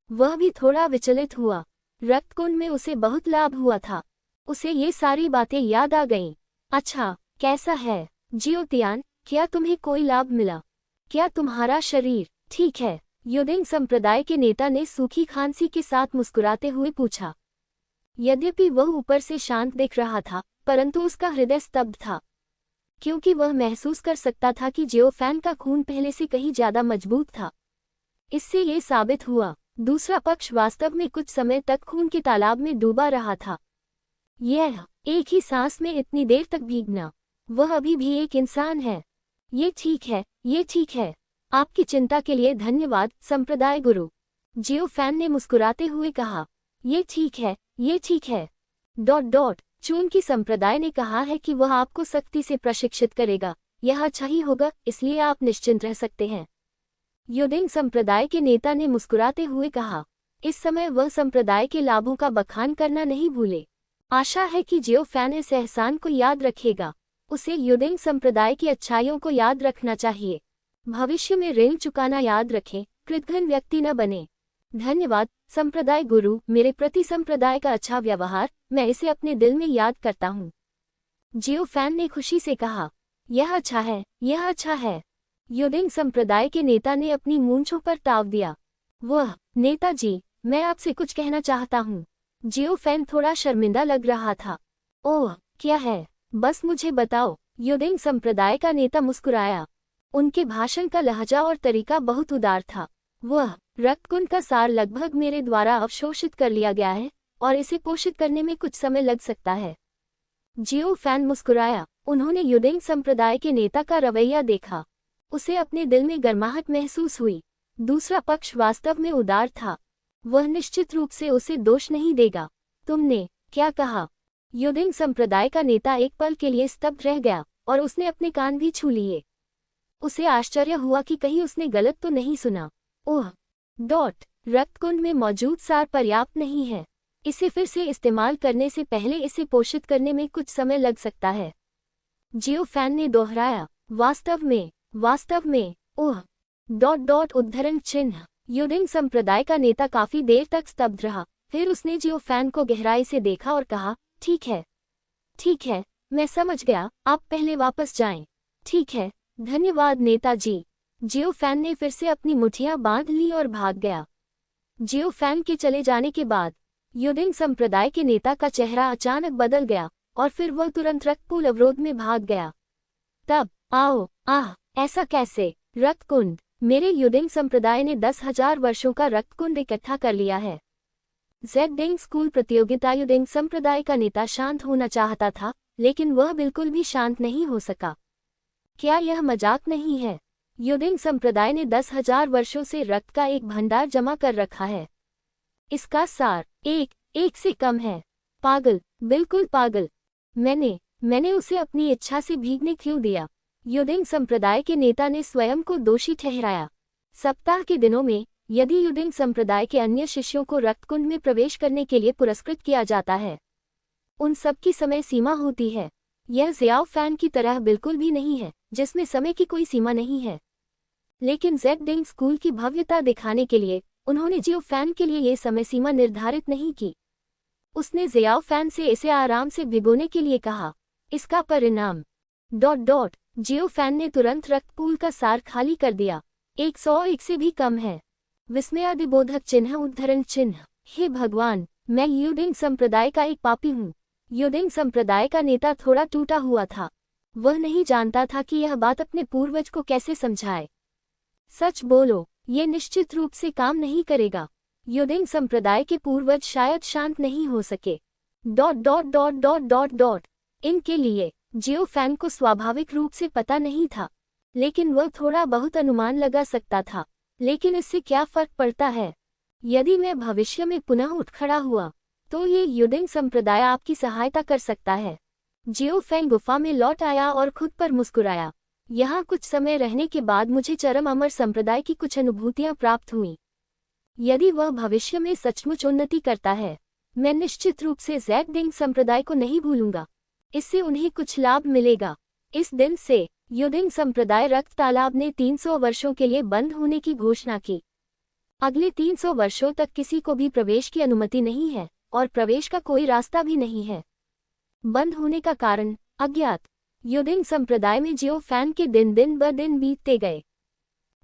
वह भी थोड़ा विचलित हुआ। रक्तकुंड में उसे बहुत लाभ हुआ था। उसे ये सारी बातें याद आ गईं। अच्छा, कैसा है जियो तियान? क्या तुम्हें कोई लाभ मिला? क्या तुम्हारा शरीर ठीक है? युडिंग संप्रदाय के नेता ने सूखी खांसी के साथ मुस्कुराते हुए पूछा। यद्यपि वह ऊपर से शांत दिख रहा था, परंतु उसका हृदय स्तब्ध था, क्योंकि वह महसूस कर सकता था कि जियो फैन का खून पहले से कहीं ज्यादा मजबूत था। इससे ये साबित हुआ, दूसरा पक्ष वास्तव में कुछ समय तक खून के तालाब में डूबा रहा था। यह एक ही सांस में इतनी देर तक भीगना, वह अभी भी एक इंसान है। ये ठीक है, ये ठीक है। आपकी चिंता के लिए धन्यवाद संप्रदाय गुरु। जियो फैन ने मुस्कुराते हुए कहा। ये ठीक है, ये ठीक है। ... चूंकि संप्रदाय ने कहा है कि वह आपको सख्ती से प्रशिक्षित करेगा, यह अच्छा ही होगा, इसलिए आप निश्चिंत रह सकते हैं। युडिंग संप्रदाय के नेता ने मुस्कुराते हुए कहा। इस समय वह संप्रदाय के लाभों का बखान करना नहीं भूले। आशा है कि जियो फैन इस एहसान को याद रखेगा। उसे युडिंग संप्रदाय की अच्छाइयों को याद रखना चाहिए। भविष्य में ऋण चुकाना याद रखें, कृतघ्न व्यक्ति न बने। धन्यवाद संप्रदाय गुरु, मेरे प्रति संप्रदाय का अच्छा व्यवहार, मैं इसे अपने दिल में याद करता हूँ। जियो फैन ने खुशी से कहा। यह अच्छा है, यह अच्छा है। युडिंग संप्रदाय के नेता ने अपनी मूंछों पर ताव दिया। वह, नेताजी, मैं आपसे कुछ कहना चाहता हूँ। जियो फैन थोड़ा शर्मिंदा लग रहा था। ओह, क्या है? बस मुझे बताओ। युडिंग संप्रदाय का नेता मुस्कुराया। उनके भाषण का लहजा और तरीका बहुत उदार था। वह, रक्तकुंड का सार लगभग मेरे द्वारा अवशोषित कर लिया गया है और इसे पोषित करने में कुछ समय लग सकता है। जियो फैन मुस्कुराया। उन्होंने युडिंग संप्रदाय के नेता का रवैया देखा। उसे अपने दिल में गर्माहट महसूस हुई। दूसरा पक्ष वास्तव में उदार था। वह निश्चित रूप से उसे दोष नहीं देगा। तुमने क्या कहा? युडिंग संप्रदाय का नेता एक पल के लिए स्तब्ध रह गया और उसने अपने कान भी छू लिए। उसे आश्चर्य हुआ कि कहीं उसने गलत तो नहीं सुना। ओह! रक्तकुंड में मौजूद सार पर्याप्त नहीं है। इसे फिर से इस्तेमाल करने से पहले इसे पोषित करने में कुछ समय लग सकता है। जियो फैन ने दोहराया। वास्तव में, ओह! उद्धरण चिन्ह। युडिंग संप्रदाय का नेता काफी देर तक स्तब्ध रहा, फिर उसने जियो फैन को गहराई से देखा और कहा, ठीक है, मैं समझ गया, आप पहले वापस जाएं। ठीक है, धन्यवाद नेताजी। जियो फैन ने फिर से अपनी मुठ्ठियां बांध ली और भाग गया। जियो फैन के चले जाने के बाद युडिंग संप्रदाय के नेता का चेहरा अचानक बदल गया और फिर वह तुरंत रक्तकुंड अवरोध में भाग गया। तब ऐसा कैसे? रक्तकुंड? मेरे युडिंग संप्रदाय ने 10,000 वर्षों का रक्तकुंड इकट्ठा कर लिया है। ज़ेडिंग स्कूल प्रतियोगिता। युडिंग संप्रदाय का नेता शांत होना चाहता था, लेकिन वह बिल्कुल भी शांत नहीं हो सका। क्या यह मजाक नहीं है? युडिंग संप्रदाय ने 10,000 वर्षों से रक्त का एक भंडार जमा कर रखा है। इसका सार एक से कम है। पागल, बिल्कुल पागल। मैंने उसे अपनी इच्छा से भीगने क्यों दिया? युडिंग संप्रदाय के नेता ने स्वयं को दोषी ठहराया। सप्ताह के दिनों में यदि युडिंग संप्रदाय के अन्य शिष्यों को रक्तकुंड में प्रवेश करने के लिए पुरस्कृत किया जाता है, उन सब की समय सीमा होती है। यह ज़ियाओ फैन की तरह बिल्कुल भी नहीं है, जिसमें समय की कोई सीमा नहीं है। लेकिन ज़ेडिंग स्कूल की भव्यता दिखाने के लिए उन्होंने जियो फैन के लिए ये समय सीमा निर्धारित नहीं की। उसने ज़ियाओ फैन से इसे आराम से भिगोने के लिए कहा। इसका परिणाम जियो फैन ने तुरंत रक्तपूल का सार खाली कर दिया। 101 से भी कम है। विस्मयादिबोधक चिन्ह, उद्धरण चिन्ह। हे भगवान, मैं युडिंग संप्रदाय का एक पापी हूँ। युडिंग संप्रदाय का नेता थोड़ा टूटा हुआ था। वह नहीं जानता था कि यह बात अपने पूर्वज को कैसे समझाए। सच बोलो, ये निश्चित रूप से काम नहीं करेगा। युडिंग संप्रदाय के पूर्वज शायद शांत नहीं हो सके। इनके लिए जियो फैन को स्वाभाविक रूप से पता नहीं था, लेकिन वह थोड़ा बहुत अनुमान लगा सकता था। लेकिन इससे क्या फर्क पड़ता है? यदि मैं भविष्य में पुनः उठ खड़ा हुआ, तो ये युडिंग संप्रदाय आपकी सहायता कर सकता है। जियो फैन गुफा में लौट आया और खुद पर मुस्कुराया। यहाँ कुछ समय रहने के बाद मुझे चरम अमर संप्रदाय की कुछ अनुभूतियाँ प्राप्त हुईं। यदि वह भविष्य में सचमुच उन्नति करता है, मैं निश्चित रूप से ज़ेडिंग संप्रदाय को नहीं भूलूंगा। इससे उन्हें कुछ लाभ मिलेगा। इस दिन से युडिंग संप्रदाय रक्त तालाब ने 300 वर्षों के लिए बंद होने की घोषणा की। अगले 300 वर्षों तक किसी को भी प्रवेश की अनुमति नहीं है और प्रवेश का कोई रास्ता भी नहीं है। बंद होने का कारण अज्ञात। युडिंग संप्रदाय में जियो फैन के दिन ब दिन बीतते गए।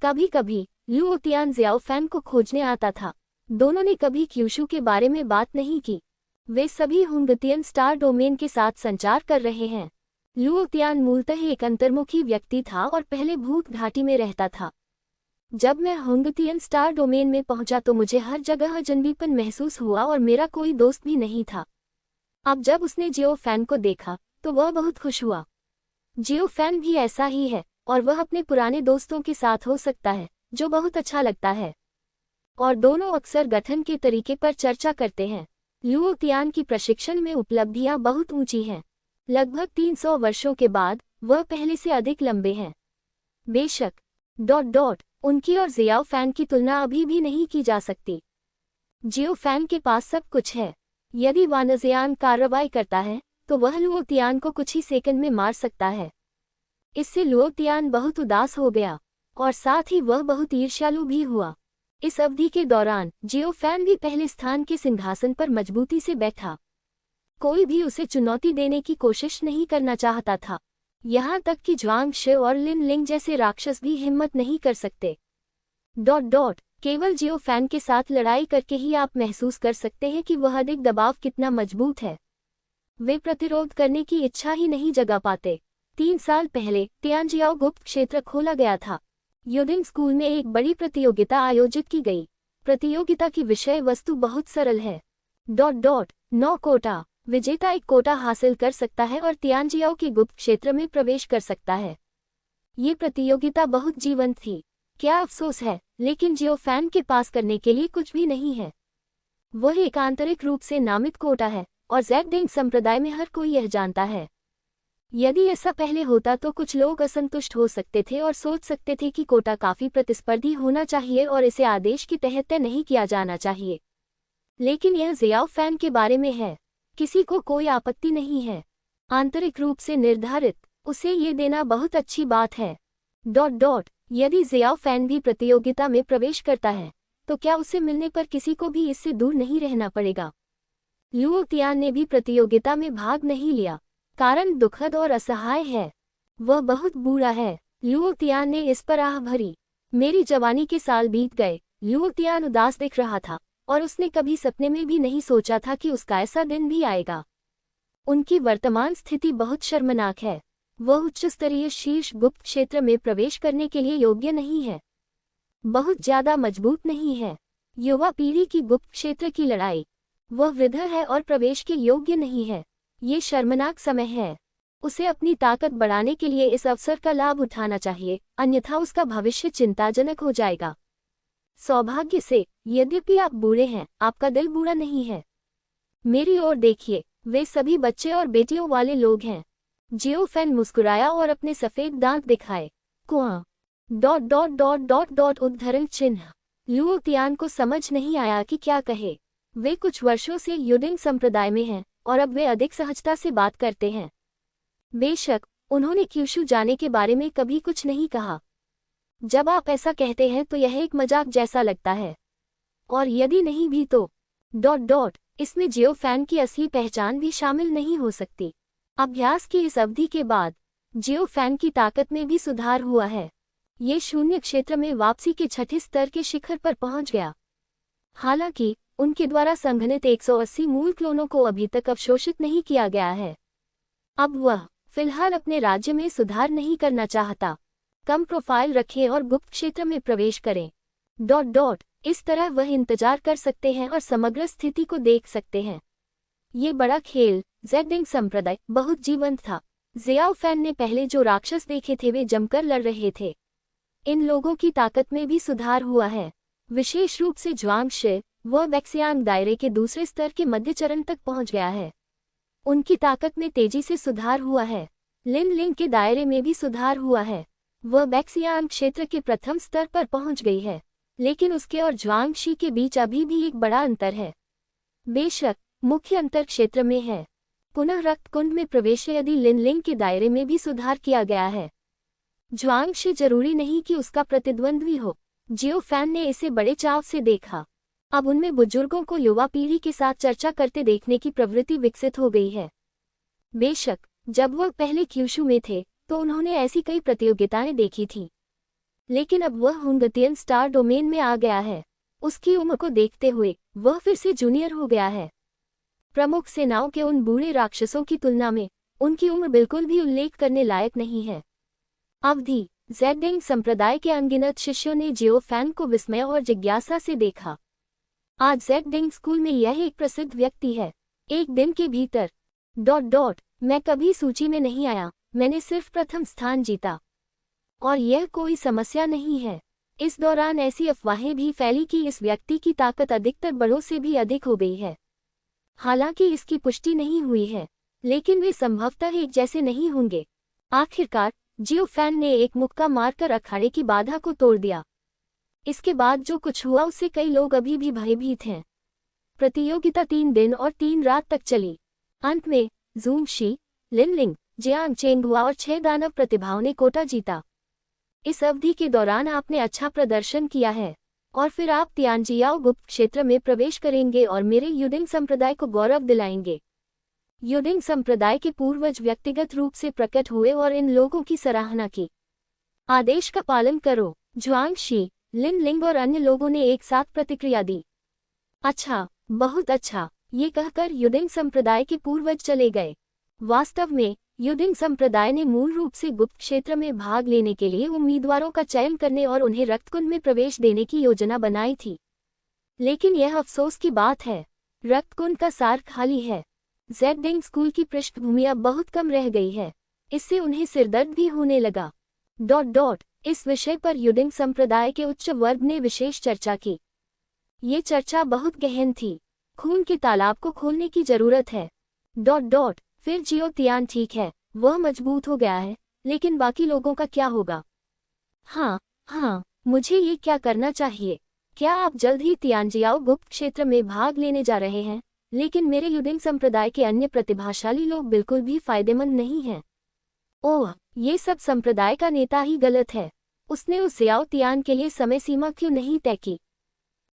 कभी कभी लुओतियान ज़ियाओ फैन को खोजने आता था। दोनों ने कभी क्यूशू के बारे में बात नहीं की। वे सभी हुंगतियन स्टार डोमेन के साथ संचार कर रहे हैं। लुओतियान मूलतः एक अंतर्मुखी व्यक्ति था और पहले भूत घाटी में रहता था। जब मैं हुंगतियन स्टार डोमेन में पहुंचा तो मुझे हर जगह अजनबीपन महसूस हुआ और मेरा कोई दोस्त भी नहीं था। अब जब उसने जियो फैन को देखा तो वह बहुत खुश हुआ। जियो फैन भी ऐसा ही है और वह अपने पुराने दोस्तों के साथ हो सकता है, जो बहुत अच्छा लगता है। और दोनों अक्सर गठन के तरीके पर चर्चा करते हैं। लुओतियान की प्रशिक्षण में उपलब्धियां बहुत ऊंची हैं। लगभग 300 वर्षों के बाद वह पहले से अधिक लंबे हैं। बेशक उनकी और ज़ियाओ फैन की तुलना अभी भी नहीं की जा सकती। जियो फैन के पास सब कुछ है। यदि वानजियान कार्रवाई करता है तो वह लुओतियान को कुछ ही सेकंड में मार सकता है। इससे लुओतियान बहुत उदास हो गया और साथ ही वह बहुत ईर्ष्यालु भी हुआ। इस अवधि के दौरान जियो फैन भी पहले स्थान के सिंहासन पर मजबूती से बैठा। कोई भी उसे चुनौती देने की कोशिश नहीं करना चाहता था। यहाँ तक कि ज्वांग शे और लिन लिंग जैसे राक्षस भी हिम्मत नहीं कर सकते। केवल जियो फैन के साथ लड़ाई करके ही आप महसूस कर सकते हैं कि वह अधिक दबाव कितना मजबूत है। वे प्रतिरोध करने की इच्छा ही नहीं जगा पाते। 3 साल पहले तियानजियाओ गुप्त क्षेत्र खोला गया था। युडिंग स्कूल में एक बड़ी प्रतियोगिता आयोजित की गई। प्रतियोगिता की विषय वस्तु बहुत सरल है। 9 कोटा। विजेता एक कोटा हासिल कर सकता है और तियानजियाओ के गुप्त क्षेत्र में प्रवेश कर सकता है। ये प्रतियोगिता बहुत जीवंत थी। क्या अफसोस है, लेकिन जियो फैन के पास करने के लिए कुछ भी नहीं है। वह एक आंतरिक रूप से नामित कोटा है और ज़ेडिंग संप्रदाय में हर कोई यह जानता है। यदि ऐसा पहले होता तो कुछ लोग असंतुष्ट हो सकते थे और सोच सकते थे कि कोटा काफी प्रतिस्पर्धी होना चाहिए और इसे आदेश के तहत तय नहीं किया जाना चाहिए। लेकिन यह ज़ियाओ फैन के बारे में है। किसी को कोई आपत्ति नहीं है। आंतरिक रूप से निर्धारित, उसे ये देना बहुत अच्छी बात है। यदि ज़ियाओ फैन भी प्रतियोगिता में प्रवेश करता है तो क्या उसे मिलने पर किसी को भी इससे दूर नहीं रहना पड़ेगा। लुओतियान ने भी प्रतियोगिता में भाग नहीं लिया। कारण दुखद और असहाय है। वह बहुत बुरा है। लुओ तियान ने इस पर आह भरी। मेरी जवानी के साल बीत गए। लुओ तियान उदास दिख रहा था और उसने कभी सपने में भी नहीं सोचा था कि उसका ऐसा दिन भी आएगा। उनकी वर्तमान स्थिति बहुत शर्मनाक है। वह उच्च स्तरीय शीर्ष गुप्त क्षेत्र में प्रवेश करने के लिए योग्य नहीं है, बहुत ज्यादा मजबूत नहीं है। युवा पीढ़ी की गुप्त क्षेत्र की लड़ाई। वह वृद्ध है और प्रवेश के योग्य नहीं है। ये शर्मनाक समय है। उसे अपनी ताकत बढ़ाने के लिए इस अवसर का लाभ उठाना चाहिए, अन्यथा उसका भविष्य चिंताजनक हो जाएगा। सौभाग्य से, यद्यपि आप बूढ़े हैं, आपका दिल बुरा नहीं है। मेरी ओर देखिए, वे सभी बच्चे और बेटियों वाले लोग हैं। जियो फैन मुस्कुराया और अपने सफेद दांत दिखाए। कुआं उद्धरण चिन्ह। लुओ तियान को समझ नहीं आया कि क्या कहे। वे कुछ वर्षों से युडिंग संप्रदाय में हैं और अब वे अधिक सहजता से बात करते हैं। बेशक उन्होंने क्यूशू जाने के बारे में कभी कुछ नहीं कहा। जब आप ऐसा कहते हैं तो यह एक मजाक जैसा लगता है, और यदि नहीं भी तो इसमें जियो फैन की असली पहचान भी शामिल नहीं हो सकती। अभ्यास की इस अवधि के बाद जियो फैन की ताकत में भी सुधार हुआ है। ये शून्य क्षेत्र में वापसी के छठे स्तर के शिखर पर पहुंच गया। हालांकि उनके द्वारा संघनित 180 मूल क्लोनों को अभी तक अवशोषित नहीं किया गया है। अब वह फिलहाल अपने राज्य में सुधार नहीं करना चाहता। कम प्रोफाइल रखें और गुप्त क्षेत्र में प्रवेश करें। इस तरह वह इंतजार कर सकते हैं और समग्र स्थिति को देख सकते हैं। ये बड़ा खेल ज़ेडिंग संप्रदाय बहुत जीवंत था। जियाओ फैन ने पहले जो राक्षस देखे थे वे जमकर लड़ रहे थे। इन लोगों की ताकत में भी सुधार हुआ है, विशेष रूप से ज्वांग शे। वह वैक्सियांग दायरे के दूसरे स्तर के मध्य चरण तक पहुंच गया है। उनकी ताकत में तेजी से सुधार हुआ है। लिन लिंग के दायरे में भी सुधार हुआ है। वह वैक्सियांग क्षेत्र के प्रथम स्तर पर पहुंच गई है, लेकिन उसके और ज्वांग शी के बीच अभी भी एक बड़ा अंतर है। बेशक मुख्य अंतर क्षेत्र में है। पुनः रक्त कुंड में प्रवेश यदि लिन लिंग के दायरे में भी सुधार किया गया है। ज्वांग शी जरूरी नहीं कि उसका प्रतिद्वंद्वी हो। जियो फैन ने इसे बड़े चाव से देखा। अब उनमें बुजुर्गों को युवा पीढ़ी के साथ चर्चा करते देखने की प्रवृत्ति विकसित हो गई है। बेशक जब वह पहले क्यूशू में थे तो उन्होंने ऐसी कई प्रतियोगिताएं देखी थी, लेकिन अब वह हुंगतियन स्टार डोमेन में आ गया है। उसकी उम्र को देखते हुए वह फिर से जूनियर हो गया है। प्रमुख सेनाओं के उन बूढ़े राक्षसों की तुलना में उनकी उम्र बिल्कुल भी उल्लेख करने लायक नहीं है। अवधि ज़ेडिंग संप्रदाय के अनगिनत शिष्यों ने जियो फैन को विस्मय और जिज्ञासा से देखा। आज ज़ेडिंग स्कूल में यह एक प्रसिद्ध व्यक्ति है। एक दिन के भीतर मैं कभी सूची में नहीं आया, मैंने सिर्फ प्रथम स्थान जीता, और यह कोई समस्या नहीं है। इस दौरान ऐसी अफवाहें भी फैली कि इस व्यक्ति की ताकत अधिकतर बड़ों से भी अधिक हो गई है। हालांकि इसकी पुष्टि नहीं हुई है, लेकिन वे संभवतः एक जैसे नहीं होंगे। आखिरकार जियो फैन ने एक मुक्का मारकर अखाड़े की बाधा को तोड़ दिया। इसके बाद जो कुछ हुआ उससे कई लोग अभी भी भयभीत हैं। प्रतियोगिता 3 दिन और 3 रात तक चली। अंत में ज़ूंग शी, लिन लिंग, जियांग चेंगहुआ और 6 दानव प्रतिभाओं ने कोटा जीता। इस अवधि के दौरान आपने अच्छा प्रदर्शन किया है, और फिर आप तियानजियाओ गुप्त क्षेत्र में प्रवेश करेंगे और मेरे युडिंग संप्रदाय को गौरव दिलाएंगे। युडिंग संप्रदाय के पूर्वज व्यक्तिगत रूप से प्रकट हुए और इन लोगों की सराहना की। आदेश का पालन करो। ज्वांग शी, लिन लिंग और अन्य लोगों ने एक साथ प्रतिक्रिया दी। अच्छा, बहुत अच्छा, ये कहकर युडिंग संप्रदाय के पूर्वज चले गए। वास्तव में युडिंग संप्रदाय ने मूल रूप से गुप्त क्षेत्र में भाग लेने के लिए उम्मीदवारों का चयन करने और उन्हें रक्तकुंड में प्रवेश देने की योजना बनाई थी। लेकिन यह अफसोस की बात है, रक्तकुंड का सार खाली है। ज़ेडिंग स्कूल की पृष्ठभूमि अब बहुत कम रह गई है। इससे उन्हें सिरदर्द भी होने लगा। इस विषय पर युडिंग संप्रदाय के उच्च वर्ग ने विशेष चर्चा की। ये चर्चा बहुत गहन थी। खून के तालाब को खोलने की जरूरत है। फिर जियो तियान ठीक है, वह मजबूत हो गया है, लेकिन बाकी लोगों का क्या होगा? हाँ, मुझे ये क्या करना चाहिए? क्या आप जल्द ही तियानजियाओ गुप्त क्षेत्र में भाग लेने जा रहे हैं? लेकिन मेरे युडिंग संप्रदाय के अन्य प्रतिभाशाली लोग बिल्कुल भी फायदेमंद नहीं हैं। ओह, ये सब संप्रदाय का नेता ही गलत है। उसने उस जियाओ तियान के लिए समय सीमा क्यों नहीं तय की?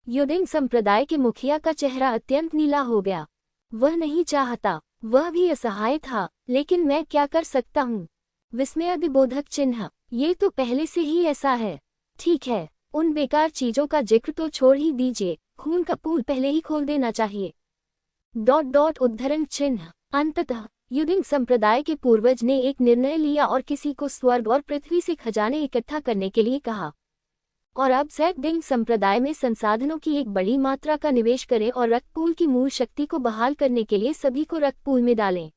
युडिंग संप्रदाय के मुखिया का चेहरा अत्यंत नीला हो गया। वह नहीं चाहता, वह भी असहाय था, लेकिन मैं क्या कर सकता हूँ? विस्मयादिबोधक चिन्ह। ये तो पहले से ही ऐसा है। ठीक है, उन बेकार चीजों का जिक्र तो छोड़ ही दीजिए, खून का पूल पहले ही खोल देना चाहिए। उद्धरण चिन्ह। अंततः युदिंग संप्रदाय के पूर्वज ने एक निर्णय लिया और किसी को स्वर्ग और पृथ्वी से खजाने इकट्ठा करने के लिए कहा। और अब ज़ेडिंग संप्रदाय में संसाधनों की एक बड़ी मात्रा का निवेश करें और रक्तपूल की मूल शक्ति को बहाल करने के लिए सभी को रक्तपूल में डालें।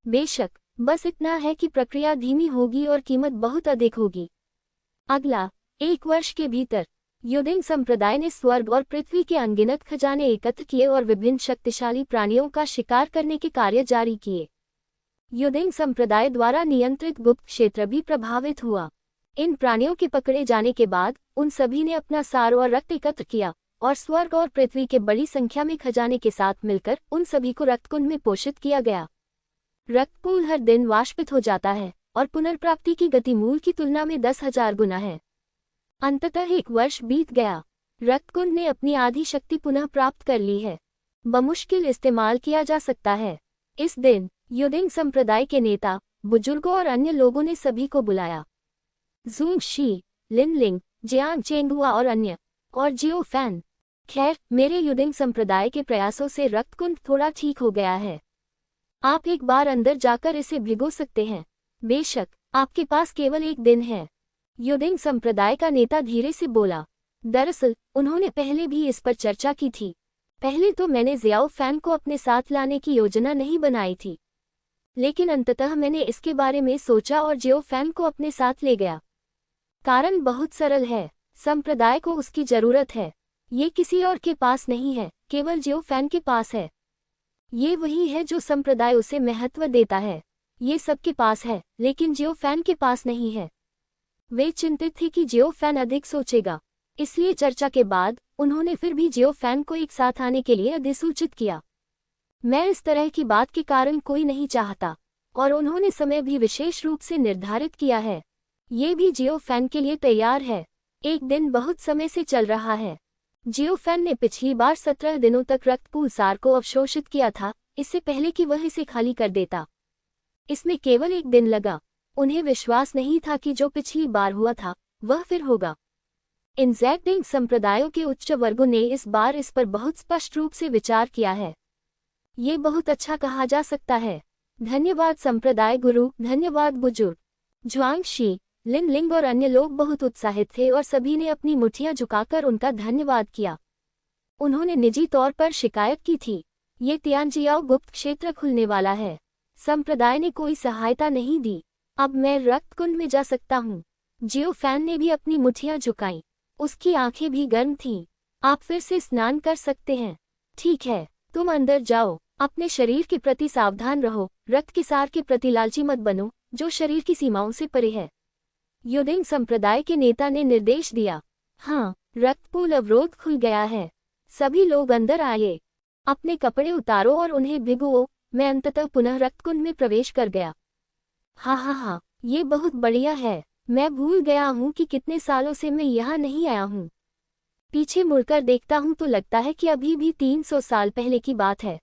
बेशक, बस इतना है कि प्रक्रिया धीमी होगी और कीमत बहुत अधिक होगी। अगला 1 वर्ष के भीतर युदिंग संप्रदाय ने स्वर्ग और पृथ्वी के अनगिनत खजाने एकत्र किए और विभिन्न शक्तिशाली प्राणियों का शिकार करने के कार्य जारी किए। युदिंग संप्रदाय द्वारा नियंत्रित गुप्त क्षेत्र भी प्रभावित हुआ। इन प्राणियों के पकड़े जाने के बाद उन सभी ने अपना सार और रक्त एकत्र किया और स्वर्ग और पृथ्वी के बड़ी संख्या में खजाने के साथ मिलकर उन सभी को रक्तकुंड में पोषित किया गया। रक्तपूल हर दिन वाष्पित हो जाता है और पुनर्प्राप्ति की गति मूल की तुलना में 10,000 गुना है। अंततः 1 वर्ष बीत गया। रक्तकुंड ने अपनी आधी शक्ति पुनः प्राप्त कर ली है। बमुश्किल इस्तेमाल किया जा सकता है। इस दिन युदिंग संप्रदाय के नेता, बुजुर्गों और अन्य लोगों ने सभी को बुलाया। ज़ूंग शी, लिनलिंग, जियांग चेंगहुआ और अन्य, और जियो फैन। खैर, मेरे युदिंग संप्रदाय के प्रयासों से रक्तकुंड थोड़ा ठीक हो गया है। आप एक बार अंदर जाकर इसे भिगो सकते हैं। बेशक, आपके पास केवल 1 दिन है। युदिंग संप्रदाय का नेता धीरे से बोला। दरअसल उन्होंने पहले भी इस पर चर्चा की थी। पहले तो मैंने जियाओ फैन को अपने साथ लाने की योजना नहीं बनाई थी, लेकिन अंततः मैंने इसके बारे में सोचा और जियो फैन को अपने साथ ले गया। कारण बहुत सरल है, संप्रदाय को उसकी जरूरत है। ये किसी और के पास नहीं है, केवल जियो फैन के पास है। ये वही है जो संप्रदाय उसे महत्व देता है। ये सबके पास है, लेकिन जियो फैन के पास नहीं है। वे चिंतित थे कि जियो फैन अधिक सोचेगा, इसलिए चर्चा के बाद उन्होंने फिर भी जियो फैन को एक साथ आने के लिए अधिसूचित किया। मैं इस तरह की बात के कारण कोई नहीं चाहता, और उन्होंने समय भी विशेष रूप से निर्धारित किया है। ये भी जियो फैन के लिए तैयार है। एक दिन बहुत समय से चल रहा है। जियो फैन ने पिछली बार 17 दिनों तक रक्तपूल सार को अवशोषित किया था, इससे पहले कि वह इसे खाली कर देता। इसमें केवल 1 दिन लगा। उन्हें विश्वास नहीं था कि जो पिछली बार हुआ था वह फिर होगा। इन ज़ेडिंग संप्रदायों के उच्च वर्गों ने इस बार इस पर बहुत स्पष्ट रूप से विचार किया है। ये बहुत अच्छा कहा जा सकता है। धन्यवाद संप्रदाय गुरु, धन्यवाद बुजुर्ग। जुआंग शी, लिनलिंग और अन्य लोग बहुत उत्साहित थे और सभी ने अपनी मुठ्ठियां झुकाकर उनका धन्यवाद किया। उन्होंने निजी तौर पर शिकायत की थी, ये तियानजियाओ गुप्त क्षेत्र खुलने वाला है। संप्रदाय ने कोई सहायता नहीं दी। अब मैं रक्तकुंड में जा सकता हूँ। जियो फैन ने भी अपनी मुठ्ठियां झुकाईं। उसकी आंखें भी गर्म थीं। आप फिर से स्नान कर सकते हैं। ठीक है, तुम अंदर जाओ। अपने शरीर के प्रति सावधान रहो। रक्त के सार के प्रति लालची मत बनो, जो शरीर की सीमाओं से परे है। युदिंग संप्रदाय के नेता ने निर्देश दिया। हाँ, रक्तपूल अवरोध खुल गया है। सभी लोग अंदर आए। अपने कपड़े उतारो और उन्हें भिगोओ। मैं अंततः पुनः रक्तकुंड में प्रवेश कर गया। हाँ, ये बहुत बढ़िया है। मैं भूल गया हूँ कि कितने सालों से मैं यहाँ नहीं आया हूँ। पीछे मुड़कर देखता हूँ तो लगता है कि अभी भी 300 साल पहले की बात है।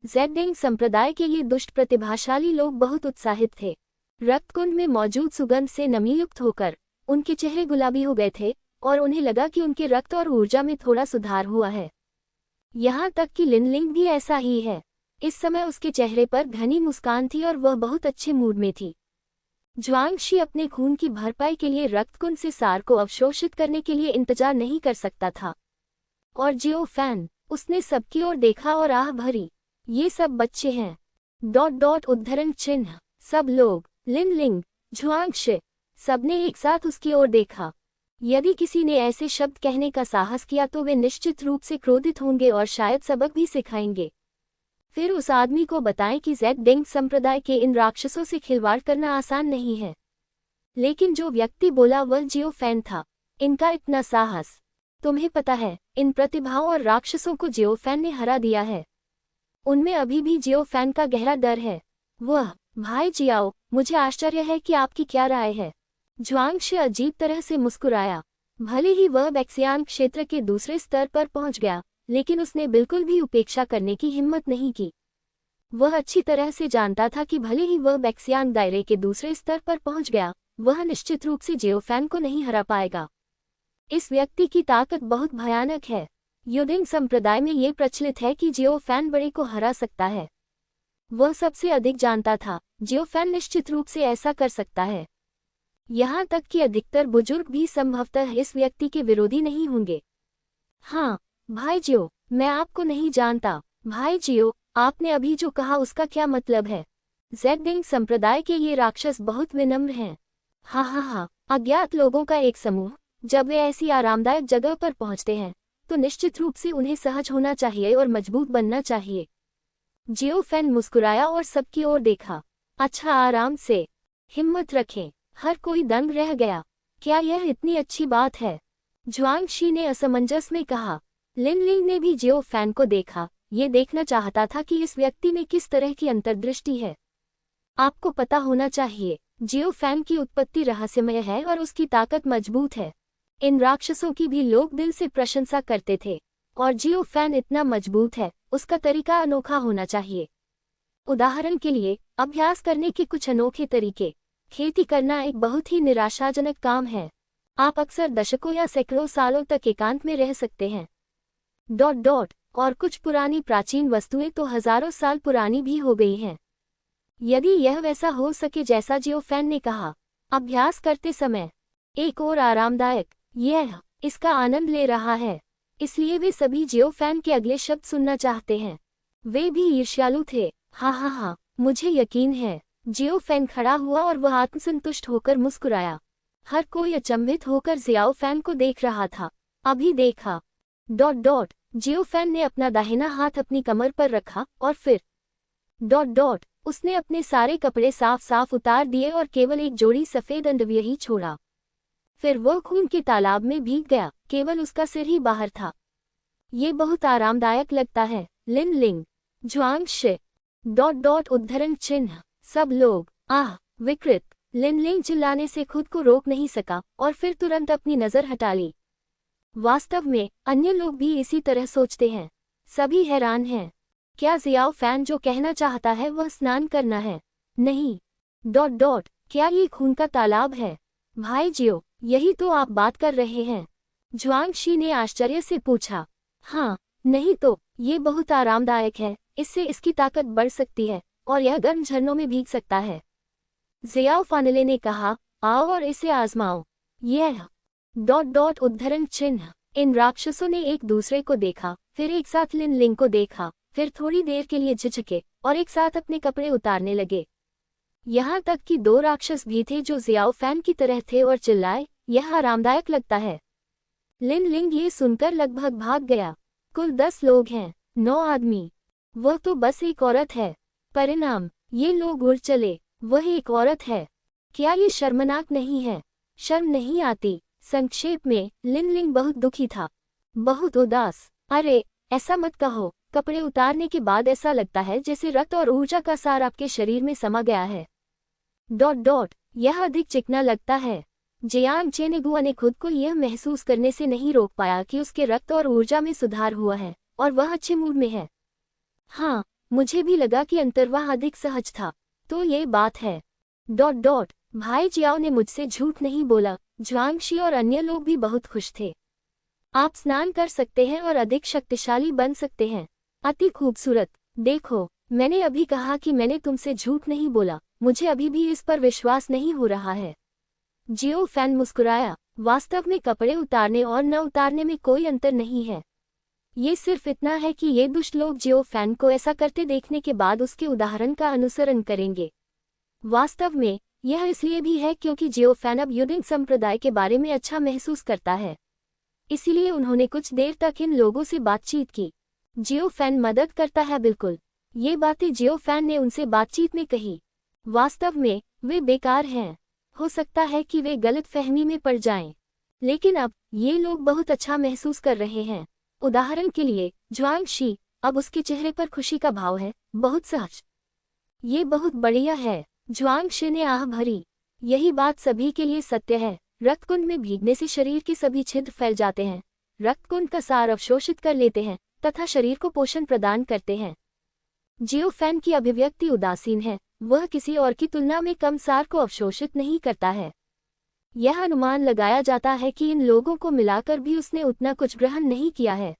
ज़ेडिंग संप्रदाय के ये दुष्ट प्रतिभाशाली लोग बहुत उत्साहित थे। रक्तकुंड में मौजूद सुगंध से नमीयुक्त होकर उनके चेहरे गुलाबी हो गए थे और उन्हें लगा कि उनके रक्त और ऊर्जा में थोड़ा सुधार हुआ है। यहाँ तक कि लिनलिंग भी ऐसा ही है। इस समय उसके चेहरे पर घनी मुस्कान थी और वह बहुत अच्छे मूड में थी। जुआंग शी अपने खून की भरपाई के लिए रक्तकुंड से सार को अवशोषित करने के लिए इंतजार नहीं कर सकता था। और जियो फैन, उसने सबकी ओर देखा और आह भरी। ये सब बच्चे हैं। उद्धरण चिन्ह। सब लोग, लिनलिंग, जुआंग शी, सबने एक साथ उसकी ओर देखा। यदि किसी ने ऐसे शब्द कहने का साहस किया तो वे निश्चित रूप से क्रोधित होंगे और शायद सबक भी सिखाएंगे। फिर उस आदमी को बताएं कि ज़ेडिंग संप्रदाय के इन राक्षसों से खिलवाड़ करना आसान नहीं है। लेकिन जो व्यक्ति बोला वह जियो फैन था। इनका इतना साहस! तुम्हें पता है, इन प्रतिभाओं और राक्षसों को जियो फैन ने हरा दिया है। उनमें अभी भी जियो फैन का गहरा डर है। वह, भाई जियाओ, मुझे आश्चर्य है कि आपकी क्या राय है। जुआंग शी अजीब तरह से मुस्कुराया। भले ही वह बैक्सियान क्षेत्र के दूसरे स्तर पर पहुंच गया, लेकिन उसने बिल्कुल भी उपेक्षा करने की हिम्मत नहीं की। वह अच्छी तरह से जानता था कि भले ही वह बैक्सियांग दायरे के दूसरे स्तर पर पहुंच गया, वह निश्चित रूप से जियोफैन को नहीं हरा पाएगा। इस व्यक्ति की ताकत बहुत भयानक है। युडिंग संप्रदाय में ये प्रचलित है कि जियोफैन बड़े को हरा सकता है। वह सबसे अधिक जानता था, जियोफैन निश्चित रूप से ऐसा कर सकता है। यहाँ तक कि अधिकतर बुजुर्ग भी संभवतः इस व्यक्ति के विरोधी नहीं होंगे। हाँ भाई जियो, मैं आपको नहीं जानता। भाई जियो, आपने अभी जो कहा उसका क्या मतलब है? ज़ेडिंग संप्रदाय के ये राक्षस बहुत विनम्र हैं। हाँ, अज्ञात लोगों का एक समूह जब वे ऐसी आरामदायक जगह पर पहुंचते हैं तो निश्चित रूप से उन्हें सहज होना चाहिए और मजबूत बनना चाहिए। जियोफैन मुस्कुराया और सबकी ओर देखा। अच्छा, आराम से, हिम्मत रखें। हर कोई दंग रह गया। क्या यह इतनी अच्छी बात है? जुआंगशी ने असमंजस में कहा। लिनलिंग ने भी जियोफैन को देखा। ये देखना चाहता था कि इस व्यक्ति में किस तरह की अंतर्दृष्टि है। आपको पता होना चाहिए, जियोफैन की उत्पत्ति रहस्यमय है और उसकी ताकत मजबूत है। इन राक्षसों की भी लोग दिल से प्रशंसा करते थे। और जियोफैन इतना मजबूत है, उसका तरीका अनोखा होना चाहिए। उदाहरण के लिए, अभ्यास करने के कुछ अनोखे तरीके। खेती करना एक बहुत ही निराशाजनक काम है। आप अक्सर दशकों या सैकड़ों सालों तक एकांत में रह सकते हैं। और कुछ पुरानी प्राचीन वस्तुएं तो हजारों साल पुरानी भी हो गई हैं। यदि यह वैसा हो सके जैसा जियोफैन ने कहा, अभ्यास करते समय एक और आरामदायक, यह इसका आनंद ले रहा है। इसलिए वे सभी जियोफैन के अगले शब्द सुनना चाहते हैं। वे भी ईर्ष्यालु थे। हाँ, मुझे यकीन है। जियोफैन खड़ा हुआ और वह आत्मसंतुष्ट होकर मुस्कुराया। हर कोई अचंभित होकर जियोफैन को देख रहा था। अभी देखा। जियोफैन ने अपना दाहिना हाथ अपनी कमर पर रखा और फिर उसने अपने सारे कपड़े साफ उतार दिए और केवल एक जोड़ी सफेद अंडरवियर ही छोड़ा। फिर वह खून के तालाब में भीग गया, केवल उसका सिर ही बाहर था। ये बहुत आरामदायक लगता है, लिनलिंग। जुआंगशी उद्धरण चिन्ह। सब लोग आह, विकृत। लिनलिंग चिल्लाने से खुद को रोक नहीं सका और फिर तुरंत अपनी नजर हटा ली। वास्तव में अन्य लोग भी इसी तरह सोचते हैं। सभी हैरान हैं। क्या जियोफैन जो कहना चाहता है वह स्नान करना है? नहीं। क्या ये खून का तालाब है? भाई जियो, यही तो आप बात कर रहे हैं। जुआंगशी ने आश्चर्य से पूछा। हाँ, नहीं तो, ये बहुत आरामदायक है। इससे इसकी ताकत बढ़ सकती है और यह गर्म झरनों में भीग सकता है। जियोफानले ने कहा, आओ और इसे आजमाओ। यह उद्धरण चिन्ह। इन राक्षसों ने एक दूसरे को देखा, फिर एक साथ लिनलिंग को देखा, फिर थोड़ी देर के लिए झिझके और एक साथ अपने कपड़े उतारने लगे। यहाँ तक कि 2 राक्षस भी थे जो जियोफैन की तरह थे और चिल्लाए, यह आरामदायक लगता है। लिनलिंग ये सुनकर लगभग भाग गया। कुल 10 लोग हैं, 9 आदमी। वह तो बस एक औरत है। परिणाम, ये लोग उड़ चले। वह एक औरत है। क्या ये शर्मनाक नहीं है? शर्म नहीं आती? संक्षेप में, लिनलिंग बहुत दुखी था, बहुत उदास। अरे, ऐसा मत कहो। कपड़े उतारने के बाद ऐसा लगता है जैसे रक्त और ऊर्जा का सार आपके शरीर में समा गया है। यह अधिक चिकना लगता है। जियांग चेनेगुआ ने खुद को यह महसूस करने से नहीं रोक पाया कि उसके रक्त और ऊर्जा में सुधार हुआ है और वह अच्छे मूड में है। हाँ, मुझे भी लगा कि अंतर्वाह अधिक सहज था। तो ये बात है। भाई जियाओ ने मुझसे झूठ नहीं बोला। जुआंगशी और अन्य लोग भी बहुत खुश थे। आप स्नान कर सकते हैं और अधिक शक्तिशाली बन सकते हैं। अति खूबसूरत। देखो, मैंने अभी कहा कि मैंने तुमसे झूठ नहीं बोला। मुझे अभी भी इस पर विश्वास नहीं हो रहा है। जियोफैन मुस्कुराया। वास्तव में कपड़े उतारने और न उतारने में कोई अंतर नहीं है। ये सिर्फ इतना है कि ये दुष्ट लोग जियोफैन को ऐसा करते देखने के बाद उसके उदाहरण का अनुसरण करेंगे। वास्तव में यह इसलिए भी है क्योंकि जियोफैन अब युडिंग संप्रदाय के बारे में अच्छा महसूस करता है। इसीलिए उन्होंने कुछ देर तक इन लोगों से बातचीत की। जियोफैन मदद करता है, बिल्कुल। ये बातें जियोफैन ने उनसे बातचीत में कही। वास्तव में वे बेकार हैं। हो सकता है कि वे गलत फहमी में पड़ जाएं। लेकिन अब ये लोग बहुत अच्छा महसूस कर रहे हैं। उदाहरण के लिए, जुआंगशी, अब उसके चेहरे पर खुशी का भाव है, बहुत सहज। ये बहुत बढ़िया है। जुआंगशी ने आह भरी। यही बात सभी के लिए सत्य है। रक्तकुंड में भीगने से शरीर के सभी छिद्र फैल जाते हैं। रक्तकुंड का सार अवशोषित कर लेते हैं तथा शरीर को पोषण प्रदान करते हैं। जियोफैन की अभिव्यक्ति उदासीन है, वह किसी और की तुलना में कम सार को अवशोषित नहीं करता है। यह अनुमान लगाया जाता है कि इन लोगों को मिलाकर भी उसने उतना कुछ ग्रहण नहीं किया है।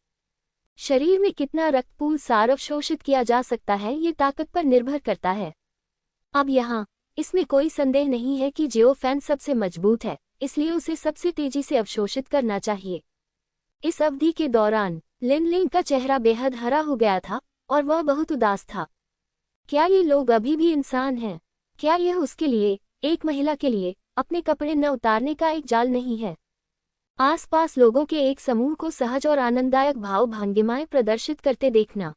शरीर में कितना रक्तपूर्ण सार अवशोषित किया जा सकता है ये ताकत पर निर्भर करता है। अब यहाँ इसमें कोई संदेह नहीं है कि जियोफैन सबसे मजबूत है, इसलिए उसे सबसे तेजी से अवशोषित करना चाहिए। इस अवधि के दौरान लिनलिंग का चेहरा बेहद हरा हो गया था और वह बहुत उदास था। क्या ये लोग अभी भी इंसान हैं? क्या यह उसके लिए, एक महिला के लिए, अपने कपड़े न उतारने का एक जाल नहीं है? आसपास लोगों के एक समूह को सहज और आनंददायक भाव भंगिमाएं प्रदर्शित करते देखना,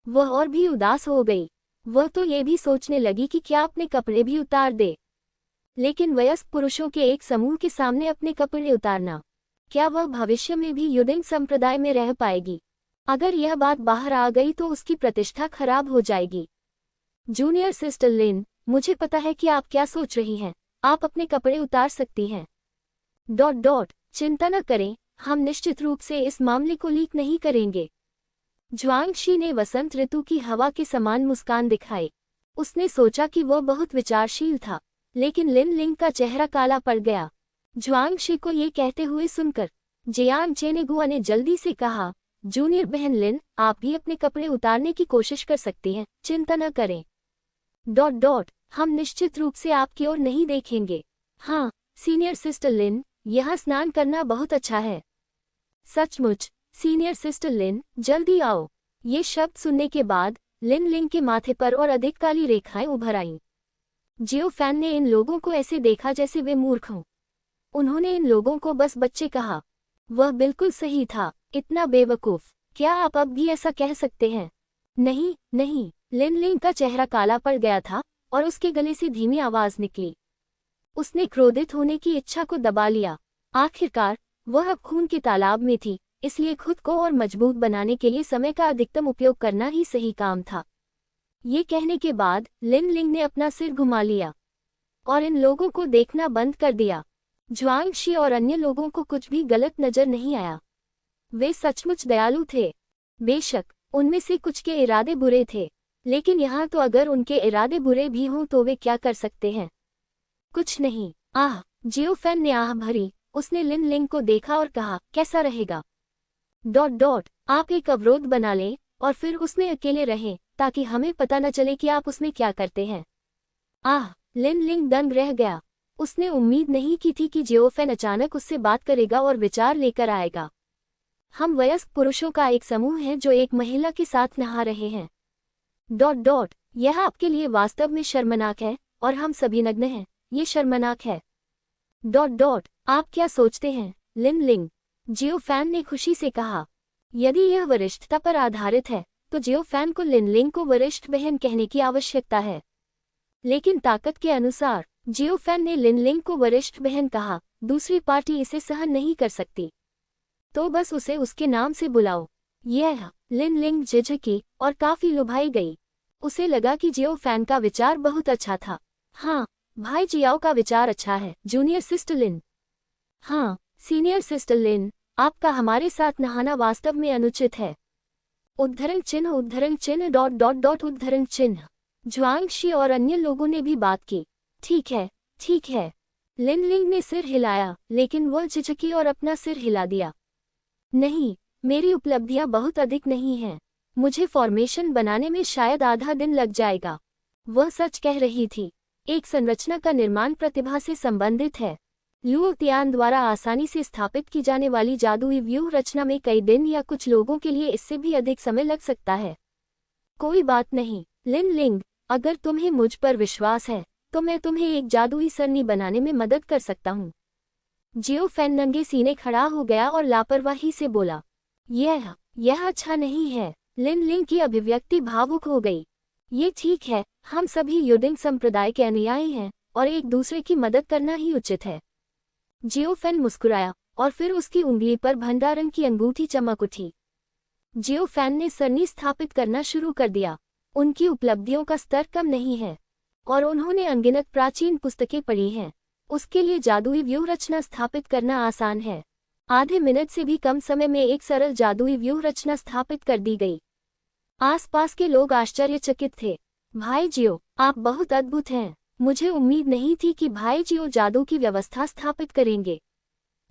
वह और भी उदास हो गई। वह तो ये भी सोचने लगी कि क्या अपने कपड़े भी उतार दे। लेकिन वयस्क पुरुषों के एक समूह के सामने अपने कपड़े उतारना, क्या वह भविष्य में भी युडिंग संप्रदाय में रह पाएगी? अगर यह बात बाहर आ गई तो उसकी प्रतिष्ठा खराब हो जाएगी। जूनियर सिस्टर लिन, मुझे पता है कि आप क्या सोच रही हैं। आप अपने कपड़े उतार सकती हैं। चिंता न करें, हम निश्चित रूप से इस मामले को लीक नहीं करेंगे। ज्वांगशी ने वसंत ऋतु की हवा के समान मुस्कान दिखाई। उसने सोचा कि वह बहुत विचारशील था, लेकिन लिनलिंग का चेहरा काला पड़ गया। ज्वांगशी को ये कहते हुए सुनकर जियांग चेनेगुआ ने जल्दी से कहा, जूनियर बहन लिन, आप भी अपने कपड़े उतारने की कोशिश कर सकती हैं, चिंता न करें। हम निश्चित रूप से आपकी ओर नहीं देखेंगे। हाँ, सीनियर सिस्टर लिन, यहाँ स्नान करना बहुत अच्छा है। सचमुच, सीनियर सिस्टर लिन, जल्दी आओ। ये शब्द सुनने के बाद लिनलिंग के माथे पर और अधिक काली रेखाएं उभर आईं। जियोफैन ने इन लोगों को ऐसे देखा जैसे वे मूर्ख हों। उन्होंने इन लोगों को बस बच्चे कहा। वह बिल्कुल सही था, इतना बेवकूफ। क्या आप अब भी ऐसा कह सकते हैं? नहीं, नहीं। लिनलिंग का चेहरा काला पड़ गया था और उसके गले से धीमी आवाज निकली। उसने क्रोधित होने की इच्छा को दबा लिया। आखिरकार वह अब खून के तालाब में थी, इसलिए खुद को और मजबूत बनाने के लिए समय का अधिकतम उपयोग करना ही सही काम था। ये कहने के बाद लिनलिंग ने अपना सिर घुमा लिया और इन लोगों को देखना बंद कर दिया। ज्वांगशी और अन्य लोगों को कुछ भी गलत नजर नहीं आया। वे सचमुच दयालु थे। बेशक उनमें से कुछ के इरादे बुरे थे, लेकिन यहाँ तो अगर उनके इरादे बुरे भी हों तो वे क्या कर सकते हैं? कुछ नहीं। आह, जियोफैन ने आह भरी। उसने लिनलिंग को देखा और कहा, कैसा रहेगा? आप एक अवरोध बना लें और फिर उसमें अकेले रहें ताकि हमें पता न चले कि आप उसमें क्या करते हैं। आह, लिनलिंग दंग रह गया। उसने उम्मीद नहीं की थी कि जियोफैन अचानक उससे बात करेगा और विचार लेकर आएगा। हम वयस्क पुरुषों का एक समूह है जो एक महिला के साथ नहा रहे हैं। यह आपके लिए वास्तव में शर्मनाक है और हम सभी नग्न हैं, ये शर्मनाक है। आप क्या सोचते हैं, लिनलिंग? जियोफैन ने खुशी से कहा। यदि यह वरिष्ठता पर आधारित है तो जियोफैन को लिनलिंग को वरिष्ठ बहन कहने की आवश्यकता है, लेकिन ताकत के अनुसार जियोफैन ने लिनलिंग को वरिष्ठ बहन कहा। दूसरी पार्टी इसे सहन नहीं कर सकती, तो बस उसे उसके नाम से बुलाओ। यह लिनलिंग झिझकी और काफी लुभाई गई। उसे लगा कि जियोफैन का विचार बहुत अच्छा था। हाँ, भाई जियाओ का विचार अच्छा है, जूनियर सिस्टर लिन। हाँ, सीनियर सिस्टर लिन, आपका हमारे साथ नहाना वास्तव में अनुचित है। उद्धरण चिन्ह उद्धरण चिन्ह। ज्वांगशी और अन्य लोगों ने भी बात की। ठीक है, ठीक है। लिनलिंग ने सिर हिलाया, लेकिन वह झिझकी और अपना सिर हिला दिया। नहीं, मेरी उपलब्धियां बहुत अधिक नहीं हैं। मुझे फॉर्मेशन बनाने में शायद आधा दिन लग जाएगा। वह सच कह रही थी। एक संरचना का निर्माण प्रतिभा से संबंधित है। लुओ तियान द्वारा आसानी से स्थापित की जाने वाली जादुई व्यूह रचना में कई दिन या कुछ लोगों के लिए इससे भी अधिक समय लग सकता है। कोई बात नहीं, लिनलिंग, अगर तुम्हें मुझ पर विश्वास है तो मैं तुम्हें एक जादुई सरनी बनाने में मदद कर सकता हूँ। जियोफैन नंगे सीने खड़ा हो गया और लापरवाही से बोला, यह अच्छा नहीं है। लिनलिंग की अभिव्यक्ति भावुक हो गई। ये ठीक है, हम सभी युडिंग संप्रदाय के अनुयायी हैं और एक दूसरे की मदद करना ही उचित है। जियोफैन मुस्कुराया और फिर उसकी उंगली पर भंडारण की अंगूठी चमक उठी। जियोफैन ने सरनी स्थापित करना शुरू कर दिया। उनकी उपलब्धियों का स्तर कम नहीं है और उन्होंने अनगिनत प्राचीन पुस्तकें पढ़ी हैं। उसके लिए जादुई व्यूह रचना स्थापित करना आसान है। आधे मिनट से भी कम समय में एक सरल जादुई व्यूह रचना स्थापित कर दी गई। आसपास के लोग आश्चर्यचकित थे। भाई जियो, आप बहुत अद्भुत हैं। मुझे उम्मीद नहीं थी कि भाई जियो जादू की व्यवस्था स्थापित करेंगे।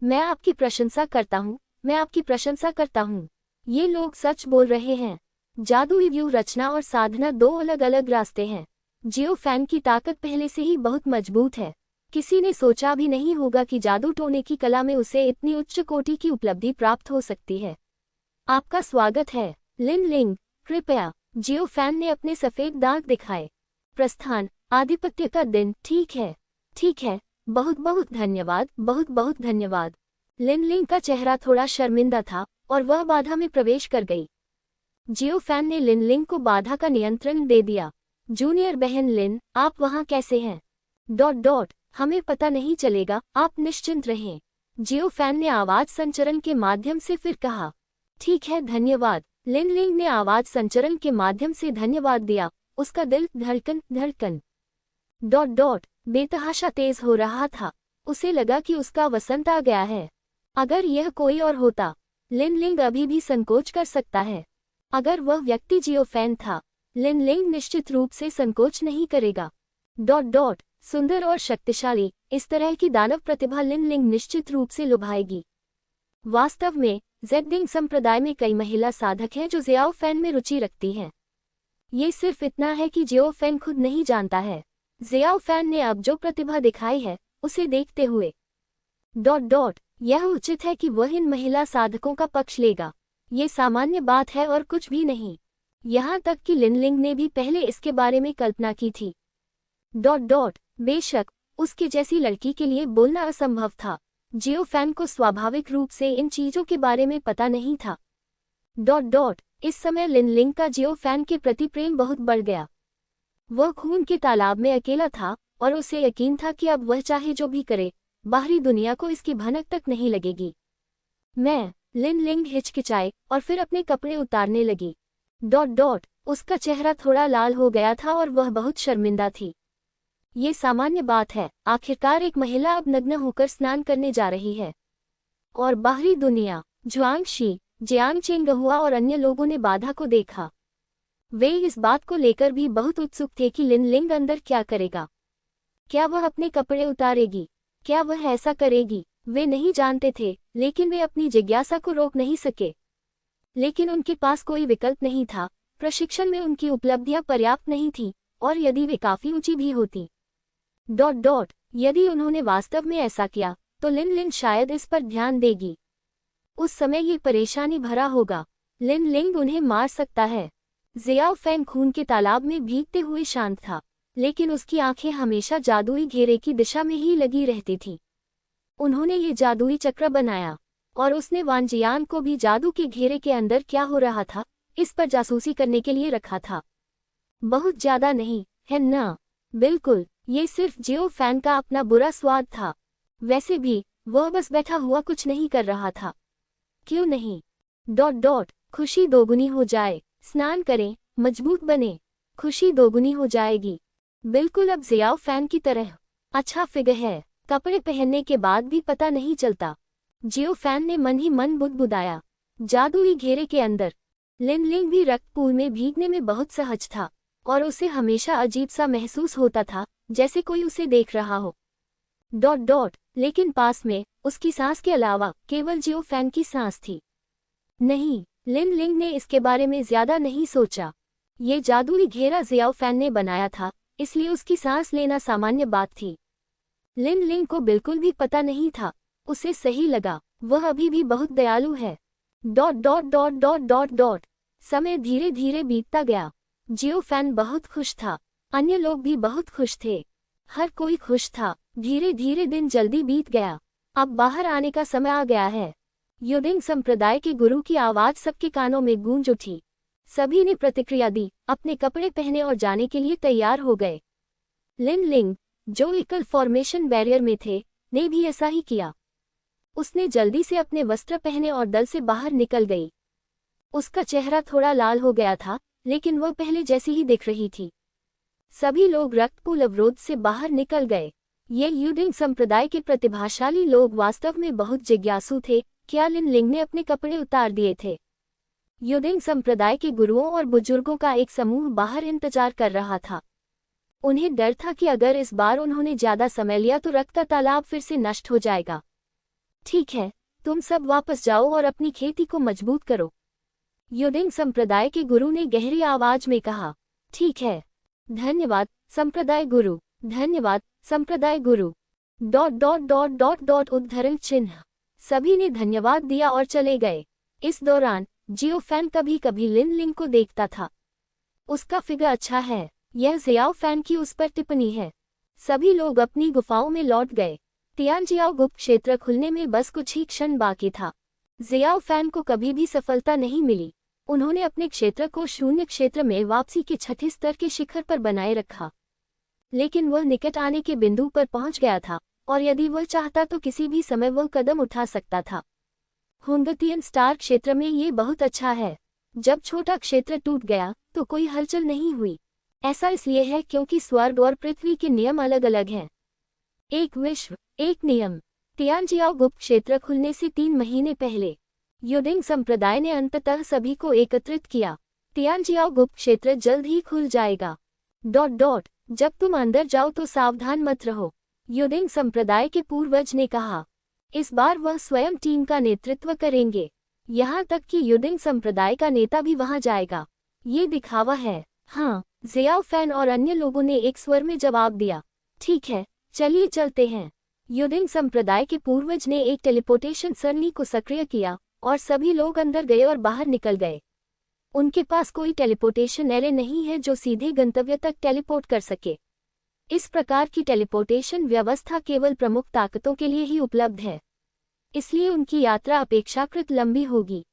मैं आपकी प्रशंसा करता हूँ, मैं आपकी प्रशंसा करता हूँ। ये लोग सच बोल रहे हैं। जादुई व्यूह रचना और साधना दो अलग अलग रास्ते हैं। जियो फैन की ताकत पहले से ही बहुत मजबूत है। किसी ने सोचा भी नहीं होगा कि जादू टोने की कला में उसे इतनी उच्च कोटि की उपलब्धि प्राप्त हो सकती है। आपका स्वागत है लिन लिंग। कृपया। जियो फैन ने अपने सफेद दांत दिखाए। प्रस्थान, आधिपत्य का दिन। ठीक है, बहुत बहुत धन्यवाद, बहुत बहुत धन्यवाद। लिन लिंग का चेहरा थोड़ा शर्मिंदा था और वह बाधा में प्रवेश कर गई। जियो फैन ने लिन लिंग को बाधा का नियंत्रण दे दिया। जूनियर बहन लिन, आप वहां कैसे हैं? हमें पता नहीं चलेगा, आप निश्चिंत रहें। जियो फैन ने आवाज संचरण के माध्यम से फिर कहा। ठीक है, धन्यवाद। लिन लिंग ने आवाज संचरण के माध्यम से धन्यवाद दिया। उसका दिल धड़कन बेतहाशा तेज हो रहा था। उसे लगा कि उसका वसंत आ गया है। अगर यह कोई और होता, लिन लिंग अभी भी संकोच कर सकता है। अगर वह व्यक्ति जियो फैन था, लिन लिंग निश्चित रूप से संकोच नहीं करेगा। सुंदर और शक्तिशाली, इस तरह की दानव प्रतिभा लिन लिंग निश्चित रूप से लुभाएगी। वास्तव में ज़ेडिंग संप्रदाय में कई महिला साधक हैं जो जियाओ फैन में रुचि रखती हैं। ये सिर्फ इतना है कि जियो फैन खुद नहीं जानता है। जियाओ फैन ने अब जो प्रतिभा दिखाई है, उसे देखते हुए यह उचित है कि वह इन महिला साधकों का पक्ष लेगा। ये सामान्य बात है और कुछ भी नहीं। यहाँ तक कि लिन लिंग ने भी पहले इसके बारे में कल्पना की थी। बेशक, उसके जैसी लड़की के लिए बोलना असंभव था। जियो फैन को स्वाभाविक रूप से इन चीजों के बारे में पता नहीं था। इस समय लिन लिंग का जियो फैन के प्रति प्रेम बहुत बढ़ गया। वह खून के तालाब में अकेला था और उसे यकीन था कि अब वह चाहे जो भी करे, बाहरी दुनिया को इसकी भनक तक नहीं लगेगी। लिन लिंग हिचकिचाए और फिर अपने कपड़े उतारने लगी। उसका चेहरा थोड़ा लाल हो गया था और वह बहुत शर्मिंदा थी। ये सामान्य बात है। आखिरकार एक महिला अब नग्न होकर स्नान करने जा रही है। और बाहरी दुनिया, जुआंगशी, जियांग चेंगहुआ और अन्य लोगों ने बाधा को देखा। वे इस बात को लेकर भी बहुत उत्सुक थे कि लिन लिंग अंदर क्या करेगा। क्या वह अपने कपड़े उतारेगी? क्या वह ऐसा करेगी? वे नहीं जानते थे, लेकिन वे अपनी जिज्ञासा को रोक नहीं सके। लेकिन उनके पास कोई विकल्प नहीं था। प्रशिक्षण में उनकी उपलब्धियां पर्याप्त नहीं थीं, और यदि वे काफी ऊंची भी होती। यदि उन्होंने वास्तव में ऐसा किया, तो लिन लिंग शायद इस पर ध्यान देगी। उस समय ये परेशानी भरा होगा। लिन लिंग उन्हें मार सकता है। जियाओ फैन खून के तालाब में भीगते हुए शांत था, लेकिन उसकी आंखें हमेशा जादुई घेरे की दिशा में ही लगी रहती थीं। उन्होंने ये जादुई चक्र बनाया, और उसने वान जियान को भी जादू के घेरे के अंदर क्या हो रहा था, इस पर जासूसी करने के लिए रखा था। बहुत ज्यादा नहीं, है ना? बिल्कुल, ये सिर्फ जियो फैन का अपना बुरा स्वाद था। वैसे भी, वह बस बैठा हुआ कुछ नहीं कर रहा था। क्यों नहीं? खुशी दोगुनी हो जाए। स्नान करें, मजबूत बने। खुशी दोगुनी हो जाएगी। बिल्कुल अब जियाओ फैन की तरह। अच्छा फिगर है। कपड़े पहनने के बाद भी पता नहीं चलता। जियो फैन ने मन ही मन बुदबुदाया। जादुई घेरे के अंदर लिन लिंग भी रक्तपूर में भीगने में बहुत सहज था, और उसे हमेशा अजीब सा महसूस होता था, जैसे कोई उसे देख रहा हो। लेकिन पास में उसकी सांस के अलावा केवल जियो फैन की सांस थी। नहीं, लिन लिंग ने इसके बारे में ज्यादा नहीं सोचा। ये जादुई घेरा जियाओ फैन ने बनाया था, इसलिए उसकी सांस लेना सामान्य बात थी। लिन लिंग को बिल्कुल भी पता नहीं था। उसे सही लगा, वह अभी भी बहुत दयालु है। समय धीरे धीरे बीतता गया। जियो फैन बहुत खुश था। अन्य लोग भी बहुत खुश थे। हर कोई खुश था। धीरे धीरे दिन जल्दी बीत गया। अब बाहर आने का समय आ गया है। युडिंग संप्रदाय के गुरु की आवाज सबके कानों में गूंज उठी। सभी ने प्रतिक्रिया दी, अपने कपड़े पहने और जाने के लिए तैयार हो गए। लिन लिंग, जो इक्वल फॉर्मेशन बैरियर में थे, ने भी ऐसा ही किया। उसने जल्दी से अपने वस्त्र पहने और दल से बाहर निकल गई। उसका चेहरा थोड़ा लाल हो गया था, लेकिन वह पहले जैसी ही दिख रही थी। सभी लोग रक्तपूल अवरोध से बाहर निकल गए। ये युडिंग संप्रदाय के प्रतिभाशाली लोग वास्तव में बहुत जिज्ञासु थे। क्या लिन लिंग ने अपने कपड़े उतार दिए थे? योदिंग संप्रदाय के गुरुओं और बुजुर्गों का एक समूह बाहर इंतजार कर रहा था। उन्हें डर था कि अगर इस बार उन्होंने ज्यादा समय लिया तो रक्त का तालाब फिर से नष्ट हो जाएगा। ठीक है, तुम सब वापस जाओ और अपनी खेती को मजबूत करो, योदिंग संप्रदाय के गुरु ने गहरी आवाज में कहा। ठीक है, धन्यवाद संप्रदाय गुरु, धन्यवाद संप्रदाय गुरु। उद्धरण चिन्ह। सभी ने धन्यवाद दिया और चले गए। इस दौरान जियो फैन कभी कभी लिन लिंग को देखता था। उसका फिगर अच्छा है, यह जियाओ फैन की उस पर टिप्पणी है। सभी लोग अपनी गुफाओं में लौट गए। तियानजियाओ गुप्त क्षेत्र खुलने में बस कुछ ही क्षण बाकी था। जियाओ फैन को कभी भी सफलता नहीं मिली। उन्होंने अपने क्षेत्र को शून्य क्षेत्र में वापसी के छठे स्तर के शिखर पर बनाए रखा, लेकिन वह निकट आने के बिंदु पर पहुंच गया था और यदि वह चाहता तो किसी भी समय वह कदम उठा सकता था। हुंगतियन स्टार क्षेत्र में ये बहुत अच्छा है। जब छोटा क्षेत्र टूट गया तो कोई हलचल नहीं हुई। ऐसा इसलिए है क्योंकि स्वर्ग और पृथ्वी के नियम अलग अलग हैं। एक विश्व, एक नियम। तियानजियाओ गुप्त क्षेत्र खुलने से 3 महीने पहले योदिंग संप्रदाय ने अंततः सभी को एकत्रित किया। तियानजियाओ गुप्त क्षेत्र जल्द ही खुल जाएगा। जब तुम अंदर जाओ तो सावधान मत रहो, योदिंग संप्रदाय के पूर्वज ने कहा। इस बार वह स्वयं टीम का नेतृत्व करेंगे, यहाँ तक कि योदिंग संप्रदाय का नेता भी वहां जाएगा। ये दिखावा है। हाँ, जियाओ फैन और अन्य लोगों ने एक स्वर में जवाब दिया। ठीक है, चलिए चलते हैं। योदिंग संप्रदाय के पूर्वज ने एक टेलीपोर्टेशन सरणी को सक्रिय किया और सभी लोग अंदर गए और बाहर निकल गए। उनके पास कोई टेलीपोर्टेशन एरे नहीं है जो सीधे गंतव्य तक टेलीपोर्ट कर सके। इस प्रकार की टेलीपोर्टेशन व्यवस्था केवल प्रमुख ताकतों के लिए ही उपलब्ध है, इसलिए उनकी यात्रा अपेक्षाकृत लंबी होगी।